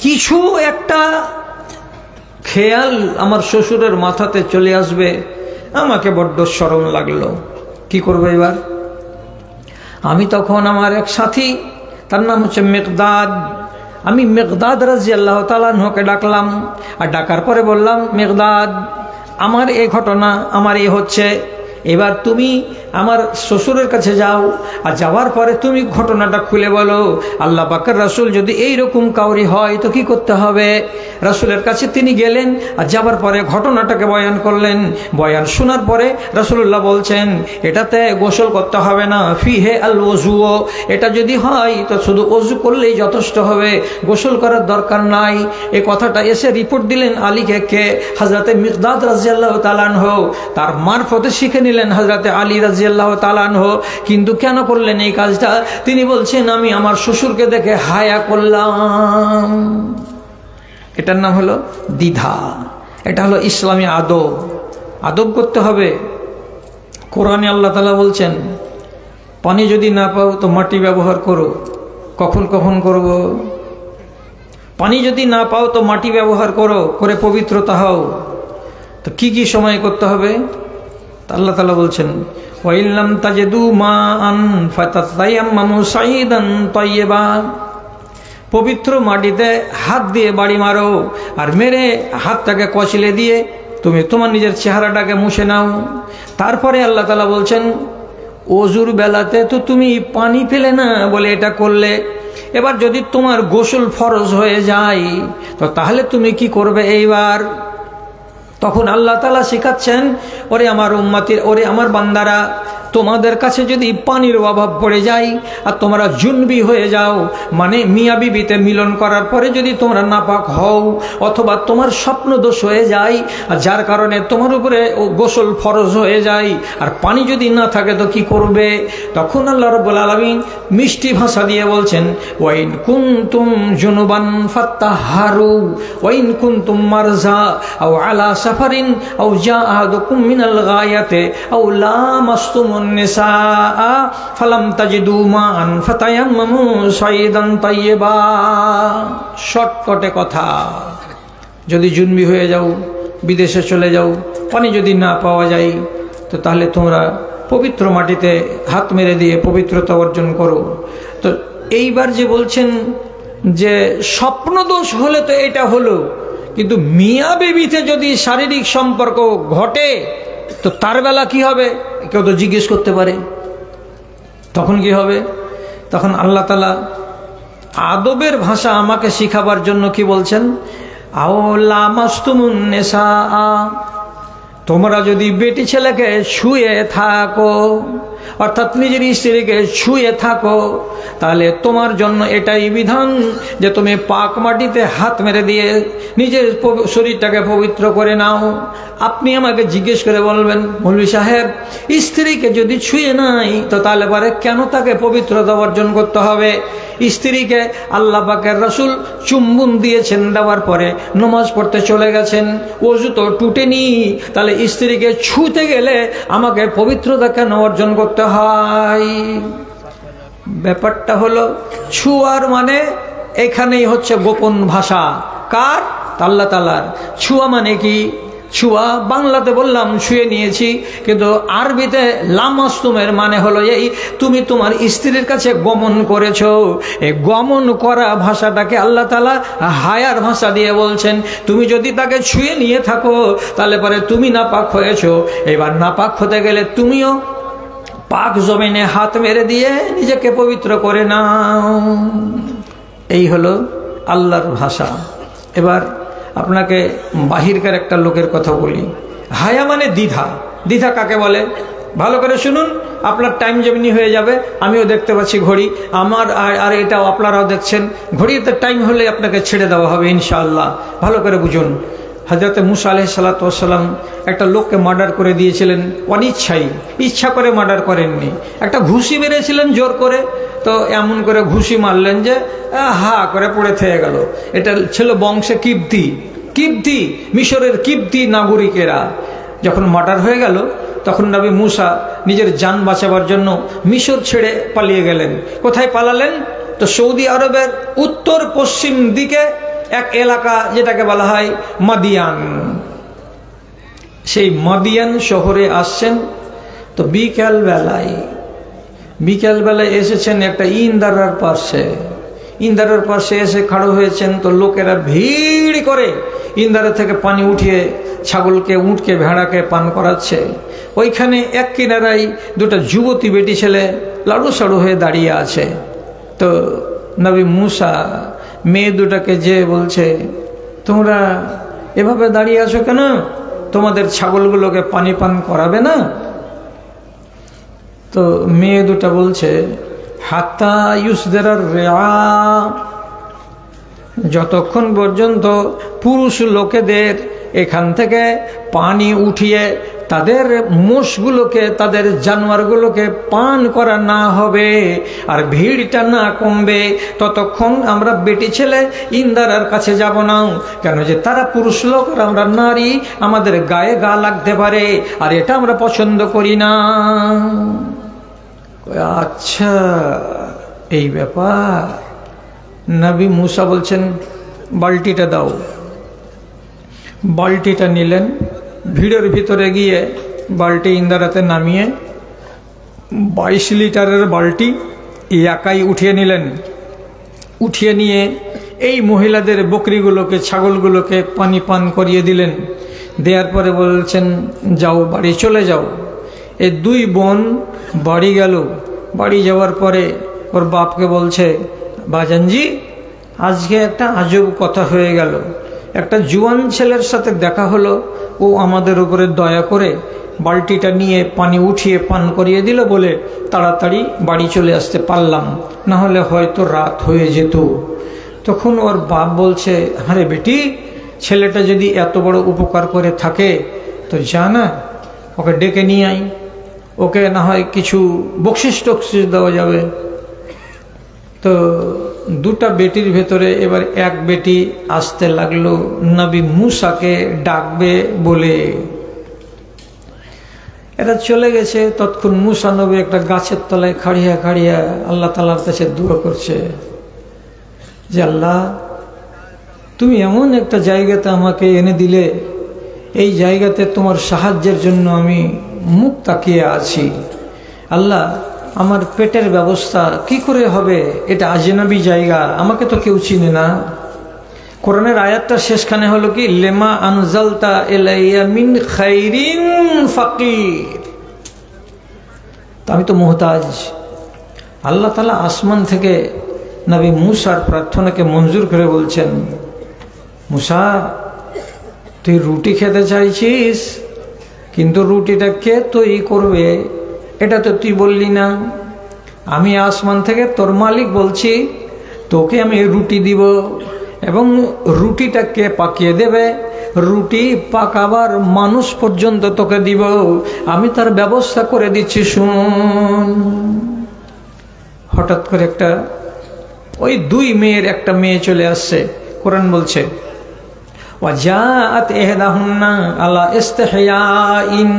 কিছু একটা খেয়াল আমার শ্বশুরের মাথাতে চলে আসবে, আমাকে বড্ড শরম লাগলো। কি করবো এবার? আমি তখন আমার এক সাথী, তার নাম হচ্ছে মেকদাদ, আমি মেকদাদ রাদিয়াল্লাহু তাআলা আনহুকে ডাকলাম। আর ডাকার পরে বললাম, মেকদাদ আমার এই ঘটনা, আমার এ হচ্ছে, এবার তুমি আমার শ্বশুরের কাছে যাও, আর যাওয়ার পরে তুমি ঘটনাটা খুলে বলো। আল্লাহ পাকের রাসূল যদি এইরকম কাউরি হয় তো কি করতে হবে? রাসূলের কাছে তিনি গেলেন, আর যাবার পরে ঘটনাটাকে বয়ান করলেন। বয়ান শোনার পরে রাসূলুল্লাহ বলছেন, এটাতে গোসল করতে হবে না, ফিহে আল ওযু, এটা যদি হয় তো শুধু ওযু করলেই যথেষ্ট হবে, গোসল করার দরকার নাই। এই কথাটা এসে রিপোর্ট দিলেন আলীকে। কে? হযরতে মিকদাদ রাদিয়াল্লাহু তাআলা আনহু। তার মারফতে শিখে নিলেন হযরতে আলী রাদিয়াল্লাহু তাআলা আনহু। কিন্তু কেন করলেন এই কাজটা? তিনি বলছেন, আমি আমার শ্বশুরকে দেখে হায়া করলাম। এটার নাম হলো দ্বিধা, এটা হলো ইসলামী আদব। আদব করতে হবে। কোরআনে আল্লাহ তাআলা বলছেন, পানি যদি না পাও তো মাটি ব্যবহার করো। কখন করব? পানি যদি না পাও তো মাটি ব্যবহার করো, করে পবিত্রতা হও। তো কি কি সময় করতে হবে? আল্লাহ তাআলা বলছেন, ওয়াইল্লাম তাজিদু মাআন ফাতাতায়াম্মামু সাঈদান তাইয়্যিবা, পবিত্র মাটিতে হাত দিয়ে বাড়ি মারো, আর মেরে হাতটাকে কচলে দিয়ে তুমি তোমার নিজের চেহারাটাকে মুছে নাও। তারপরে আল্লাহ তাআলা বলছেন, ওজুর বেলাতে তো তুমি পানি পেলে না বলে এটা করলে, এবার যদি তোমার গোসল ফরজ হয়ে যায় তো তাহলে তুমি কি করবে এইবার? তখন আল্লাহ তাআলা শেখাচ্ছেন, ওরে আমার উম্মতের, ওরে আমার বান্দারা, তোমাদের কাছে যদি পানির অভাব পড়ে যায় আর তোমরা জুনবি হয়ে যাও, মানে মিয়া বিবিতে মিলন করার পরে যদি তোমরা নাপাক হও, অথবা তোমার স্বপ্ন দোষ হয়ে যায় আর যার কারণে তোমার উপরে গোসল ফরজ হয়ে যায়, আর পানি যদি না থাকে তো কি করবে? তখন আল্লাহ রাব্বুল আলামিন মিষ্টি ভাষা দিয়ে বলছেন, ওয়াইন কুনতুম জুনুবান ফাত্তাহারু ওয়াইন কুনতুম মারজা আও আলা সাফারিন আও জাআ আহাদুকুম মিনাল গায়াতে আও লামাসতুম নিসা ফালাম তাজিদু মান ফাতায়াম্মামু সাঈদান তাইয়্যিবা। শর্টকাটে কথা, যদি জুনবি হয়ে যাও, বিদেশে চলে যাও, পানি যদি না পাওয়া যায় তো তাহলে তোমরা পবিত্র মাটিতে হাত মেরে দিয়ে পবিত্রতা অর্জন করো। তো এইবার যে বলছেন যে স্বপ্নদোষ হলে তো এটা হলো, কিন্তু মিয়া বিবিতে যদি শারীরিক সম্পর্ক ঘটে তো তার বেলা কি হবে? কেউ তো জিজ্ঞেস করতে পারে। তখন কি হবে? তখন আল্লাহ তাআলা আদবের ভাষা আমাকে শিখাবার জন্য কি বলছেন, আও লামাসতুমুন নিসা, তোমরা যদি বেটি ছেলেকে ছুঁয়ে থাকো, অর্থাৎ নিজের স্ত্রীকে ছুঁয়ে থাকো, তাহলে তোমার জন্য এটাই বিধান যে তুমি পাক মাটিতে হাত মেরে দিয়ে নিজের শরীরটাকে পবিত্র করে নাও। আপনি আমাকে জিজ্ঞেস করে বলবেন, মৌলভী সাহেব, স্ত্রীকে যদি ছুঁয়ে নাই তো তাহলে পরে কেন তাকে পবিত্রতা অর্জন করতে হবে? স্ত্রীকে আল্লাহ পাকের রাসূল চুম্বন দিয়েছেন, দেওয়ার পরে নামাজ পড়তে চলে গেছেন, ওযু তো টুটেনি, তাহলে স্ত্রীকে ছুঁতে গেলে আমাকে পবিত্রতা কেন অর্জন করতে হয়? ব্যাপারটা হলো ছুঁয়ার মানে এখানেই হচ্ছে গোপন ভাষা। কার? আল্লাহ তাআলার। ছুঁয়া মানে কি? ছুঁয়া বাংলাতে বললাম ছুঁয়ে নিয়েছি, কিন্তু আরবিতে লামাস্তুমের মানে হলো এই তুমি তোমার স্ত্রীর কাছে গমন করেছো। এই গমন করা ভাষাটাকে আল্লাহ তাআলা হায়ার ভাষা দিয়ে বলছেন। তুমি যদি তাকে ছুঁয়ে নিয়ে থাকো তাহলে পরে তুমি নাপাক হয়েছো। এবার নাপাক হতে গেলে তুমিও পাক জমিনে হাত মেরে দিয়ে নিজেকে পবিত্র করে নাও। এই হলো আল্লাহর ভাষা। এবার আপনাকে বাহিরকার একটা লোকের কথা বলি। হায়া মানে দ্বিধা। দ্বিধা কাকে বলে? ভালো করে শুনুন, আপনার টাইম যেমনি হয়ে যাবে। আমিও দেখতে পাচ্ছি ঘড়ি আমার, আর এটাও আপনারাও দেখছেন। ঘড়িতে টাইম হলে আপনাকে ছেড়ে দেওয়া হবে ইনশাআল্লাহ। ভালো করে বুঝুন। হযরত মুসা আলাইহিস সালাতু ওয়াস সালাম একটা লোককে মার্ডার করে দিয়েছিলেন অনিচ্ছাই, ইচ্ছা করে মার্ডার করেননি। একটা ঘুষি মেরেছিলেন জোর করে, তো এমন করে ঘুষি মারলেন যে হা করে পড়ে থেকে গেল। এটা ছিল বংশে কিবতি। কিবতি মিশরের কিবতি নাগরিকেরা। যখন মার্ডার হয়ে গেল তখন নবী মুসা নিজের জান বাঁচাবার জন্য মিশর ছেড়ে পালিয়ে গেলেন। কোথায় পালালেন? তো সৌদি আরবের উত্তর পশ্চিম দিকে এক এলাকা যেটাকে বলা হয় মাদিয়ান। সেই মাদিয়ান শহরে আসছেন। তো বিকালবেলায় এসেছেন একটা ইন্দারার পাশে। ইন্দারার পাশে এসে খাড়ো হয়েছেন। তো লোকেরা ভিড় করে ইন্দারা থেকে পানি উঠিয়ে ছাগলকে, উটকে, ভেড়াকে পান করাচ্ছে। ওইখানে এক কিনারায় দুটো যুবতী বেটি ছেলে লাড়ু সাড়ু হয়ে দাঁড়িয়ে আছে। তো নবী মুসা মেয়ে দুটাকে যে বলছে, তোমরা এভাবে দাঁড়িয়ে আছো কেন? তোমাদের ছাগলগুলোকে পানি পান করাবে না? তো মেয়ে দুটা বলছে, হাত্তা ইউসদেরার রেয়া, যতক্ষণ পর্যন্ত পুরুষ লোকেদের এখান থেকে পানি উঠিয়ে তাদের মোষগুলোকে, তাদের জানোয়ারগুলোকে পান করা না হবে আর ভিড়টা না কমবে, ততক্ষণ আমরা বেটি ছেলে ইন্দারার কাছে যাব না। কেন যে তারা পুরুষ লোক আর আমরা নারী, আমাদের গায়ে গা লাগতে পারে, আর এটা আমরা পছন্দ করি না। আচ্ছা, এই ব্যাপার। নবী মুসা বলছেন, বালতিটা দাও। বালতিটা নিলেন, ভিড়ের ভিতরে গিয়ে বালতি ইন্দারাতে নামিয়ে 22 লিটারের বালতি একাই উঠিয়ে নিলেন। উঠিয়ে নিয়ে এই মহিলাদের বকরিগুলোকে, ছাগলগুলোকে পানি পান করিয়ে দিলেন। দেওয়ার পরে বলছেন, যাও, বাড়ি চলে যাও। এই দুই বোন বাড়ি গেল। বাড়ি যাওয়ার পরে ওর বাপকে বলছে, বাজানজি, আজকে একটা আজব কথা হয়ে গেল। একটা জুয়ান ছেলের সাথে দেখা হলো, ও আমাদের উপরে দয়া করে বালতিটা নিয়ে পানি উঠিয়ে পান করিয়ে দিল বলে তাড়াতাড়ি বাড়ি চলে আসতে পারলাম, না হলে হয়তো রাত হয়ে যেত। তখন ওর বাপ বলছে, আরে বেটি, ছেলেটা যদি এত বড় উপকার করে থাকে তো যা না, ওকে ডেকে নিয়ে আই, ওকে না হয় কিছু বকশিস টকশিস দেওয়া যাবে। তো দুটা বেটির ভেতরে এবার এক বেটি আসতে লাগলো নবী মুসাকে ডাকবে বলে। এরা চলে গেছে। তৎক্ষণ মুসা নবী একটা গাছের তলায় খাড়িয়া খাড়িয়া আল্লাহ তাআলার কাছে দোয়া করছে যে, আল্লাহ, তুমি এমন একটা জায়গাতে আমাকে এনে দিলে, এই জায়গাতে তোমার সাহায্যের জন্য আমি মুখ তাকিয়ে আছি। আল্লাহ, আমার পেটের ব্যবস্থা কি করে হবে? এটা আজনবী জায়গা, আমাকে তো কেউ চিনে না। কোরআনের আয়াতটা শেষখানে হলো কি, লেমা আনজালতা ইলাইয়া মিন খাইরিন ফাকির, আমি তো মুহতাজ। আল্লাহ তাআলা আসমান থেকে নবী মুসার প্রার্থনাকে মঞ্জুর করে বলছেন, মুসা, তুই রুটি খেতে চাইছিস, কিন্তু রুটিটা কে তৈরি করবে? এটা তো তুই বললি না। আমি আসমান থেকে তোর মালিক বলছি, তোকে আমি রুটি দিব, এবং রুটিটা কে পাকিয়ে দেবে? রুটি পাকাবার মানুষ পর্যন্ত তোকে দিব, আমি তার ব্যবস্থা করে দিচ্ছি, শুন। হঠাৎ করে ওই দুই মেয়ের একটা মেয়ে চলে আসছে। কোরআন বলছে ওয়াজাআত ইহদাহুন্না আলা ইস্তিহয়াইন,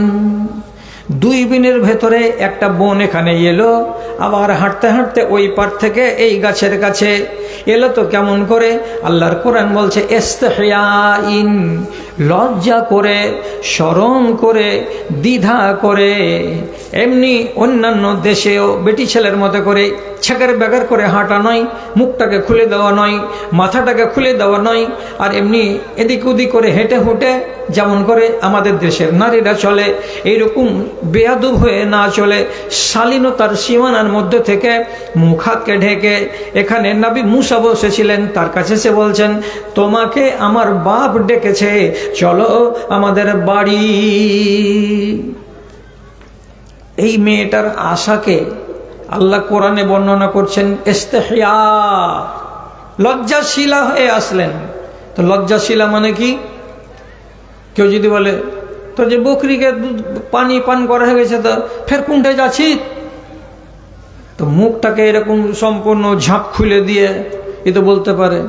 দুই বোনের ভেতরে একটা বোন এখানে এলো, আবার হাঁটতে হাঁটতে ওই পার থেকে এই গাছের কাছে এলো। তো কেমন করে? আল্লাহর কোরআন বলছে ইস্তিহয়াইন, লজ্জা করে, শরম করে, দ্বিধা করে। এমনি অন্যান্য দেশেও বেটি ছেলের মতো করে ছেঁকার বেগার করে হাঁটা নয়, মুখটাকে খুলে দেওয়া নয়, মাথাটাকে খুলে দেওয়া নয়, আর এমনি এদিক ওদিক করে হেঁটে হুঁটে যেমন করে আমাদের দেশের নারীরা চলে, এইরকম বেয়াদব হয়ে না চলে, শালীনতার সীমানার মধ্যে থেকে মুখ হাতকে ঢেকে। এখানে নবী মুসা বসেছিলেন, তার কাছে সে বলছেন, তোমাকে আমার বাপ ডেকেছে, চলো আমাদের বাড়ি। এই মেয়েটার আশাকে আল্লাহ কোরআনে বর্ণনা করছেন ইস্তিহয়া, লজ্জাশীলা হয়ে আসলেন। তো লজ্জাশীলা মানে কি? কেউ যদি বলে তো যে বকরিকে পানি পান করা হয়ে গেছে, তো ফের কোনটায় যাচ্ছি, তো মুখটাকে এরকম সম্পূর্ণ ঝাঁপ খুলে দিয়ে এ তো বলতে পারে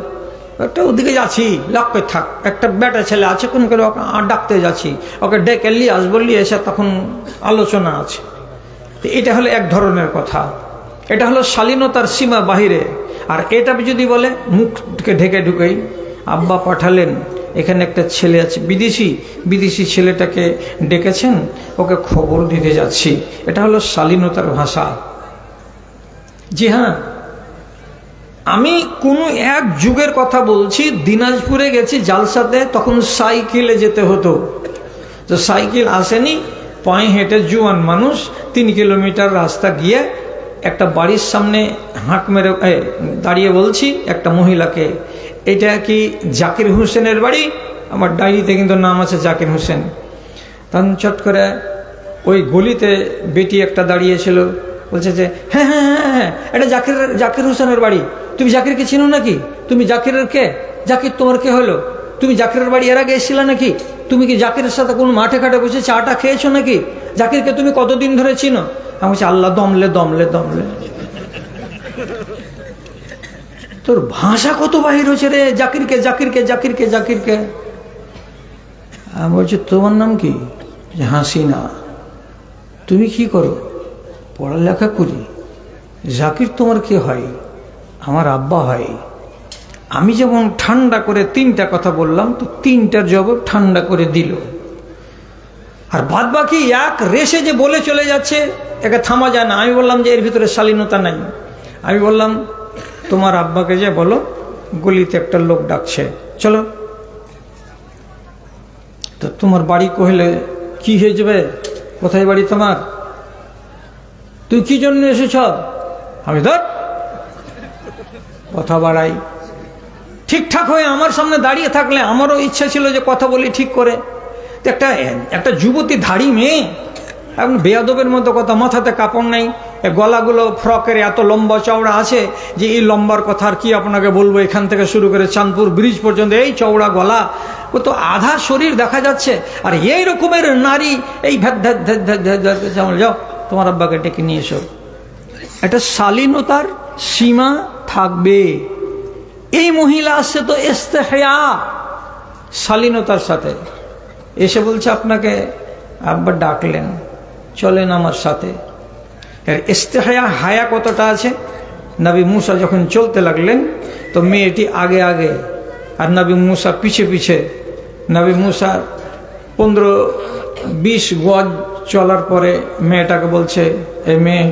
একটা ওদিকে যাচ্ছি, লাগতে থাক, একটা বেটা ছেলে আছে কোন করে ডাকতে যাচ্ছি, ওকে ডেকে নিয়ে আসবো, নিয়ে এসে তখন আলোচনা আছে। এটা হলো এক ধরনের কথা, এটা হলো শালীনতার সীমা বাহিরে। আর এটা যদি বলে মুখকে ঢেকে ঢুকেই, আব্বা পাঠালেন, এখানে একটা ছেলে আছে বিদেশি ছেলেটাকে ডেকেছেন, ওকে খবর দিতে যাচ্ছি, এটা হলো শালীনতার ভাষা। জি হ্যাঁ, আমি কোনো এক যুগের কথা বলছি, দিনাজপুরে গেছি জালসাতে, তখন সাইকেলে যেতে হতো। তো সাইকেল আসেনি, পায়ে হেঁটে জুয়ান মানুষ 3 কিলোমিটার রাস্তা গিয়ে একটা বাড়ির সামনে হাঁক মেরে দাঁড়িয়ে বলছি একটা মহিলাকে, এটা কি জাকির হোসেনের বাড়ি? আমার ডায়েরিতে কিন্তু নাম আছে জাকির হোসেন। তখন চট করে ওই গলিতে বেটি একটা দাঁড়িয়েছিল, বলছে যে হ্যাঁ হ্যাঁ হ্যাঁ হ্যাঁ, এটা জাকির হোসেনের বাড়ি। তুমি জাকিরকে চিনো নাকি? তুমি জাকিরের কে? জাকির তোমার কে হলো? তুমি জাকিরের বাড়ি এর আগে এসেছিলে নাকি? তুমি কি জাকিরের সাথে কোনো মাঠে ঘাটে বসে চাটা খেয়েছো নাকি? জাকিরকে তুমি কতদিন ধরে চিনো? আমি বলছি আল্লাহ দমলে দমলে দমলে, তোর ভাষা কত বাহির হয়েছে রে, জাকিরকে জাকিরকে জাকিরকে জাকিরকে। আমি বলছি তোমার নাম কি? হাসিনা। তুমি কি করো? পড়ালেখা করি। জাকির তোমার কে হয়? আমার আব্বা হয়। আমি যেমন ঠান্ডা করে 3টা কথা বললাম, তো 3টার জবাব ঠান্ডা করে দিল। আর বাদ বাকি এক রেসে যে বলে চলে যাচ্ছে, একে থামা যায় না। আমি বললাম যে এর ভিতরে শালীনতা নাই। আমি বললাম তোমার আব্বাকে যে বলো গলিতে একটা লোক ডাকছে, চলো। তো তোমার বাড়ি কহিলে কি হয়ে যাবে? কোথায় বাড়ি তোমার? তুই কি জন্য এসেছ? আমি ধর কথা বাড়াই। ঠিকঠাক হয়ে আমার সামনে দাঁড়িয়ে থাকলে আমারও ইচ্ছা ছিল যে কথা বলি ঠিক করে। একটা যুবতী ধাড়ি মেয়ে, এখন বেয়াদবের মতো কথা, মাথাতে কাপড় নেই, গলাগুলো ফ্রকের এত লম্বা চওড়া আছে যে এই লম্বার কথা আর কি আপনাকে বলবো। এখান থেকে শুরু করে চাঁদপুর ব্রিজ পর্যন্ত এই চওড়া গলা, ও তো আধা শরীর দেখা যাচ্ছে। আর এই রকমের নারী এই যাও তোমার আব্বাকে ডেকে নিয়ে এসো। একটা শালীনতার সীমা থাকবে। এই মহিলা আসছে তো ইস্তেহয়া, শালীনতার সাথে এসে বলছে আপনাকে আব্বা ডাকলেন, চলেন আমার সাথে। ইস্তেহয়া হায়া কতটা আছে? নবী মুসা যখন চলতে লাগলেন তো মেয়েটি আগে আগে আর নবী মুসা পিছে পিছে। নবী মুসা 15-20 গজ চলার পরে মেয়েটাকে বলছে, এ মেয়ে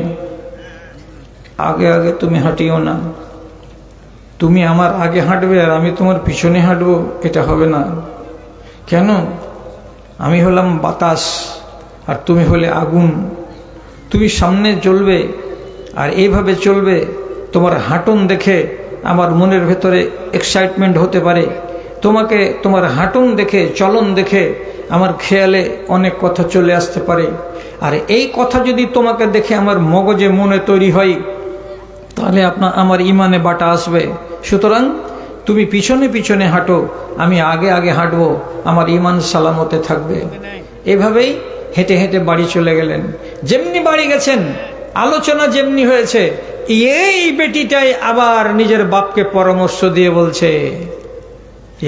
আগে আগে তুমি হাঁটিও না, তুমি আমার আগে হাঁটবে আর আমি তোমার পিছনে হাঁটবো, এটা হবে না। কেন? আমি হলাম বাতাস আর তুমি হলে আগুন। তুমি সামনে চলবে আর এইভাবে চলবে, তোমার হাঁটন দেখে আমার মনের ভেতরে এক্সাইটমেন্ট হতে পারে, তোমাকে তোমার হাঁটন দেখে চলন দেখে আমার খেয়ালে অনেক কথা চলে আসতে পারে। আর এই কথা যদি তোমাকে দেখে আমার মগজে মনে তৈরি হয়, তাহলে আমার ইমানে বাটা আসবে। সুতরাং তুমি পিছনে পিছনে হাঁটো, আমি আগে আগে হাঁটবো, আমার ইমান সালামতে থাকবে। এভাবেই হেঁটে হেঁটে বাড়ি চলে গেলেন। যেমনি বাড়ি গেছেন, আলোচনা যেমনি হয়েছে, এই বেটিটাই আবার নিজের বাপকে পরামর্শ দিয়ে বলছে,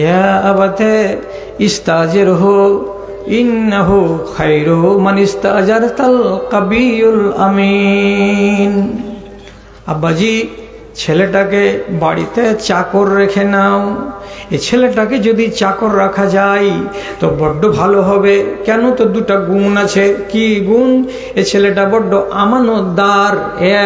ইয়া আবাতে ইস্তাজিরহু ইন্নাহু খায়রু মান ইস্তাজারতাল কাবিয়ুল আমিন। আব্বাজি, ছেলেটাকে বাড়িতে চাকর রেখে নাও। এই ছেলেটাকে যদি চাকর রাখা যায় তো বড্ড ভালো হবে। কেন? তো দুটা গুণ আছে। কি গুণ? এ ছেলেটা বড্ড আমানতদার,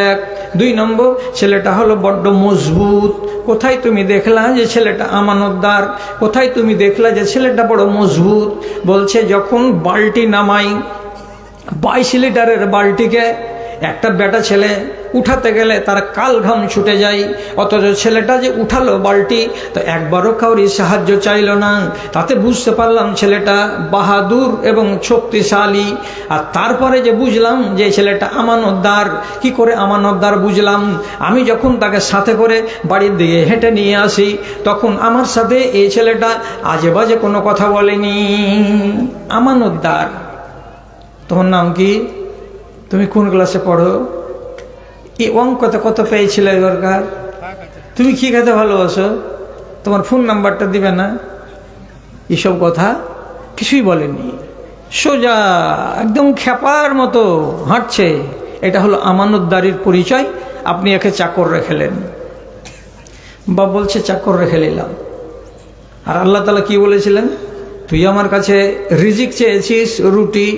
1। 2 নম্বর, ছেলেটা হলো বড্ড মজবুত। কোথায় তুমি দেখলা যে ছেলেটা আমানতদার? কোথায় তুমি দেখলা যে ছেলেটা বড় মজবুত? বলছে, যখন বালতি নামাই, 22 লিটারের বালতিকে একটা বেটা ছেলে উঠাতে গেলে তার কাল ঘাম ছুটে যায়, অথচ ছেলেটা যে উঠালো বালতি, তো একবারও কাউরি সাহায্য চাইল না। তাতে বুঝতে পারলাম ছেলেটা বাহাদুর এবং শক্তিশালী। আর তারপরে যে বুঝলাম যে ছেলেটা আমানতদার। কি করে আমানতদার বুঝলাম? আমি যখন তাকে সাথে করে বাড়ির দিকে হেঁটে নিয়ে আসি, তখন আমার সাথে এই ছেলেটা আজে বাজে কোনো কথা বলেনি। আমানতদার। তোমার নাম কি? তুমি কোন ক্লাসে পড়ো? এই অঙ্কতে কত পেয়েছিলে দরকার? তুমি কি খেতে ভালোবাসো? তোমার ফোন নাম্বারটা দিবে না? এসব কথা কিছুই বলেনি। সোজা একদম খেপার মতো হাঁটছে। এটা হলো আমানতদারির পরিচয়। আপনি একে চাকর রেখেলেন। বা বলছে, চাকর রেখে নিলাম। আর আল্লাহ তাআলা কি বলেছিলেন? তুই আমার কাছে রিজিক চেয়েছিস, রুটি,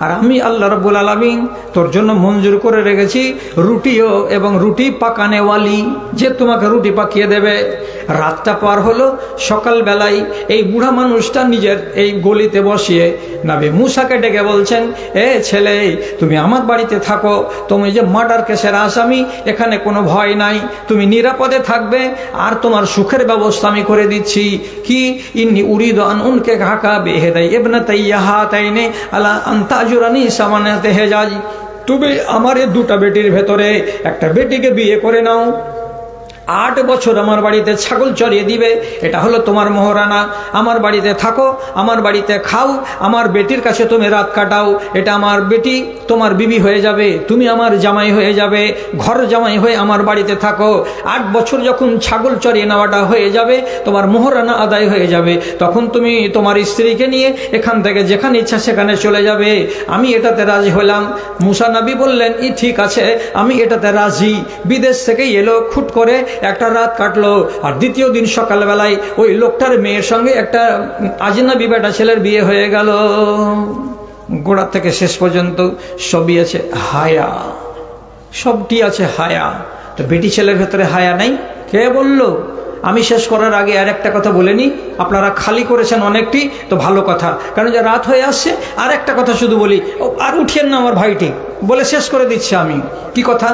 আর আমি আল্লাহ রাব্বুল আলামিন তোর জন্য মঞ্জুর করে রেখেছি রুটিও, এবং রুটি পাকানেওয়ালি, যে তোমাকে রুটি পাকিয়ে দেবে। রাতটা পার হলো, সকালবেলায় এই বুড়া মানুষটা নিজের এই গলিতে বসিয়ে নবী মুসাকে ডেকে বলছেন, এ ছেলে, তুমি আমার বাড়িতে থাকো, তুমি যে মার্ডার কেসের আসামি, এখানে কোনো ভয় নাই, তুমি নিরাপদে থাকবে, আর তোমার সুখের ব্যবস্থা আমি করে দিচ্ছি। কি? ইন্নী উরিদু আন উনকে ঘাকা বেহেদাই ইবনাতাইয়া হাতাইনি আলা আনতা জুরানি সামানাতে হেজাজ। তুমি আমার এই দুটা বেটির ভেতরে একটা বেটিকে বিয়ে করে নাও, 8 বছর আমার বাড়িতে ছাগল চড়িয়ে দিবে, এটা হলো তোমার মোহরানা। আমার বাড়িতে থাকো, আমার বাড়িতে খাও, আমার বেটির কাছে তুমি রাত কাটাও। এটা আমার বেটি তোমার বিবি হয়ে যাবে, তুমি আমার জামাই হয়ে যাবে, ঘর জামাই হয়ে আমার বাড়িতে থাকো। 8 বছর যখন ছাগল চড়িয়ে নেওয়াটা হয়ে যাবে, তোমার মোহরানা আদায় হয়ে যাবে, তখন তুমি তোমার স্ত্রীকে নিয়ে এখান থেকে যেখানে ইচ্ছা সেখানে চলে যাবে। আমি এটাতে রাজি হলাম। মুসা নবী বললেন, ঠিক আছে, আমি এটাতে রাজি। বিদেশ থেকে এলো, খুট করে একটা রাত কাটলো, আর দ্বিতীয় দিন সকালবেলায় ওই লোকটার মেয়ের সঙ্গে একটা আজনবী বেটা ছেলের বিয়ে হয়ে গেল। গোড়া থেকে শেষ পর্যন্ত সবই আছে হায়া, সবটি আছে হায়া। তো বেটি ছেলের ভেতরে হায়া নাই? কে বলল? আমি শেষ করার আগে আর একটা কথা বলে নি। আপনারা খালি করেছেন অনেকটি, তো ভালো কথা, কারণ যে রাত হয়ে আসছে। আর একটা কথা শুধু বলি, আর উঠিয়েন না আমার ভাইটি, বলে শেষ করে দিচ্ছি আমি। কি কথা?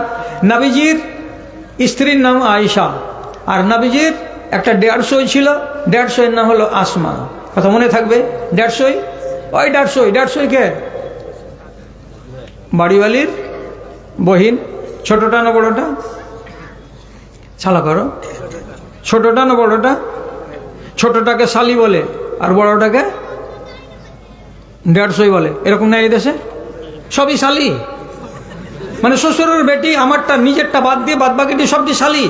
নবীজির স্ত্রীর নাম আয়েশা, আর নবীজির একটা 150 ছিল, 150 নাম হলো আসমা। কথা মনে থাকবে? 150, ওই 150 কে? বাড়িওয়ালির বহিন। ছোটটা না বড়টা? ছালা করো। ছোটটা না বড়টা? ছোটটাকে শালি বলে, আর বড়টাকে 150 বলে। এরকম না এই দেশে? সবই শালি, মানে শ্বশুরের বেটি, আমারটা নিজেরটা বাদ দিয়ে বাদ বাকিটি সবটি শালি।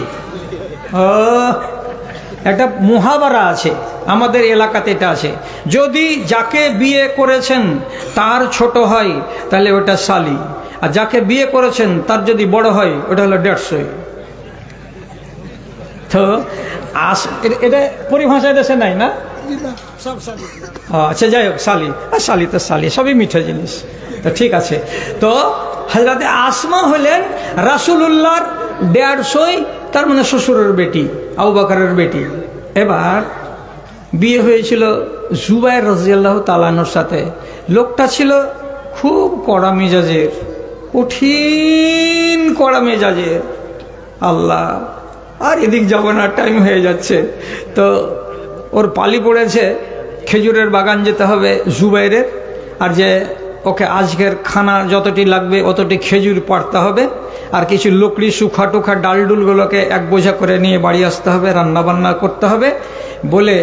একটা মুহাবারা আছে আমাদের এলাকাতে, এটা আছে, যদি যাকে বিয়ে করেছেন তার ছোট হয় তাহলে ওটা শালি, আর যাকে বিয়ে করেছেন তার যদি বড় হয় ওটা হলো 150। তো এটা পরিভাষায় দেশে নাই না? আচ্ছা, যাই হোক, শালি আর শালি তো শালি, সবই মিঠা জিনিস। তো ঠিক আছে। তো হযরতে আসমা হলেন রাসূলুল্লাহর 150, তার মানে শ্বশুরের বেটি, আবু বকরের বেটি। এবার বিয়ে হয়েছিল জুবাইর রাদিয়াল্লাহু তাআলা আনহুর সাথে। লোকটা ছিল খুব কড়া মেজাজের, কঠিন কড়া মেজাজের। আল্লাহ, আর এদিক যাবো না, টাইম হয়ে যাচ্ছে। তো ওর পালি পড়েছে, খেজুরের বাগান যেতে হবে জুবাইরের, আর যে ওকে আজকের খানা যতটি লাগবে অতটি খেজুর পাড়তে হবে, আর কিছু লকড়ি শুখা টুখা ডালডুলগুলোকে এক বোঝা করে নিয়ে বাড়ি আসতে হবে, রান্নাবান্না করতে হবে বলে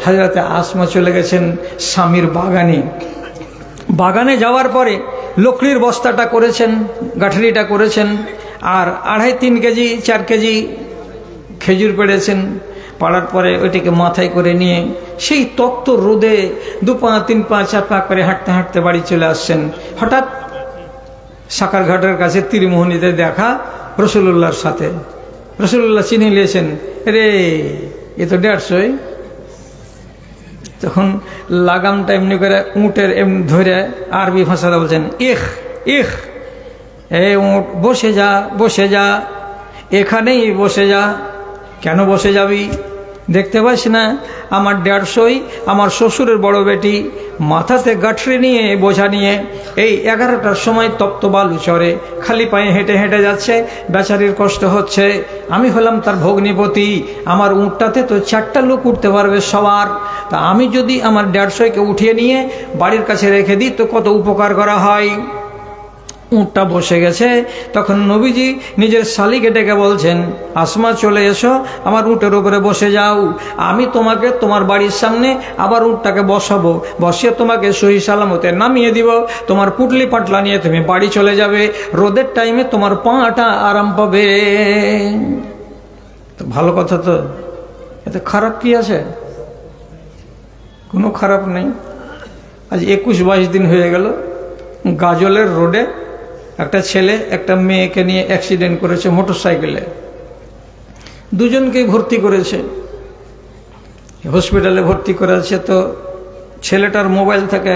হযরতে আসমা চলে গেছেন স্বামীর বাগানে। বাগানে যাওয়ার পরে লকড়ির বস্তাটা করেছেন, গাঠরিটা করেছেন, আর 2.5-3 কেজি 4 কেজি খেজুর পেড়েছেন। পাড়ার পরে ওইটিকে মাথায় করে নিয়ে সেই তপ্ত রোদে 2 পা 3 পা 4 পা করে হাঁটতে হাঁটতে বাড়ি চলে আসছেন। হঠাৎ সাকার ঘাটের কাছে তীরমোহনীতে দেখা রাসূলুল্লাহর সাথে। রাসূলুল্লাহ চিনে নিয়েছেন, রে এ তো 150। তখন লাগামটা এমনি করে উঁটের এমনি ধরে আরবি ভাষাতে বলছেন, ইখ ইখ, এ উঁট বসে যা, বসে যা, এখানেই বসে যা। কেন বসে যাবি? দেখতে পাস না আমার 150 আমার শ্বশুরের বড় বেটি মাথাতে গাঠরি নিয়ে বোঝা নিয়ে এই 11টার সময় তপ্ত বালু চরে খালি পায়ে হেঁটে হেঁটে যাচ্ছে, বেচারির কষ্ট হচ্ছে। আমি হলাম তার ভগ্নিপতি, আমার উঁটটাতে তো 4টা লোক উঠতে পারবে সবার। তা আমি যদি আমার 150কে উঠিয়ে নিয়ে বাড়ির কাছে রেখে দিই তো কত উপকার করা হয়। উঁটটা বসে গেছে, তখন নবীজি নিজের শালিকে ডেকে বলছেন, আসমা চলে এসো, আমার উঁটের উপরে বসে যাও, আমি তোমাকে তোমার বাড়ির সামনে আবার উঁটটাকে বসাবো, বসিয়ে তোমাকে সহি সালামতে নামিয়ে দিব, তোমার পুটলি পাটলা নিয়ে তুমি বাড়ি চলে যাবে, রোদের টাইমে তোমার পাটা আরাম পাবে। তো ভালো কথা, তো এতে খারাপ কি আছে? কোনো খারাপ নেই। আজ 21-22 দিন হয়ে গেল, গাজলের রোডে একটা ছেলে একটা মেয়েকে নিয়ে অ্যাক্সিডেন্ট করেছে মোটরসাইকেলে। দুজনকেই ভর্তি করেছে, হসপিটালে ভর্তি করেছে। তো ছেলেটার মোবাইল থেকে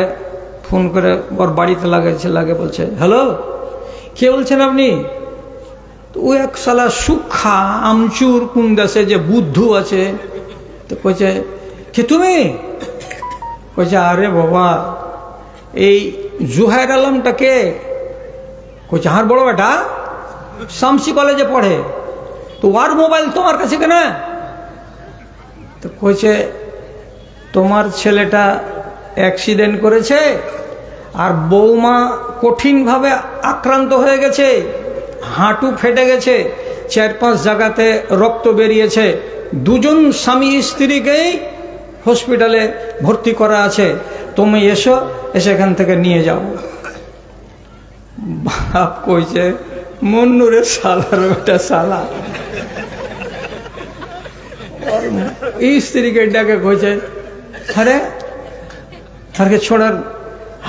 ফোন করে ওর বাড়িতে লাগে বলছে, হ্যালো, কে বলছেন আপনি? তো ও এক শালা সুখা আমচুর কোন দেশে যে বুদ্ধু আছে। তো কইছে, কে তুমি? কইছে, আরে বাবা এই জুহাইর আলমটা কে? কইছে, আর বড় বেটা শামসি কলেজে পড়ে, তো ওর মোবাইল তোমার কাছে কেন? তো কইছে, তোমার ছেলেটা অ্যাক্সিডেন্ট করেছে আর বৌমা কঠিনভাবে আক্রান্ত হয়ে গেছে, হাঁটু ফেটে গেছে, 4-5 জায়গাতে রক্ত বেরিয়েছে, দুজন স্বামী স্ত্রীকেই হসপিটালে ভর্তি করা আছে, তুমি এসো, এসে এখান থেকে নিয়ে যাও। বাপ কইছে, মন্নুরের শালার ওটা শালা। এই স্ত্রীকে ডাকে কইছে, আরে তারকে ছোড়ার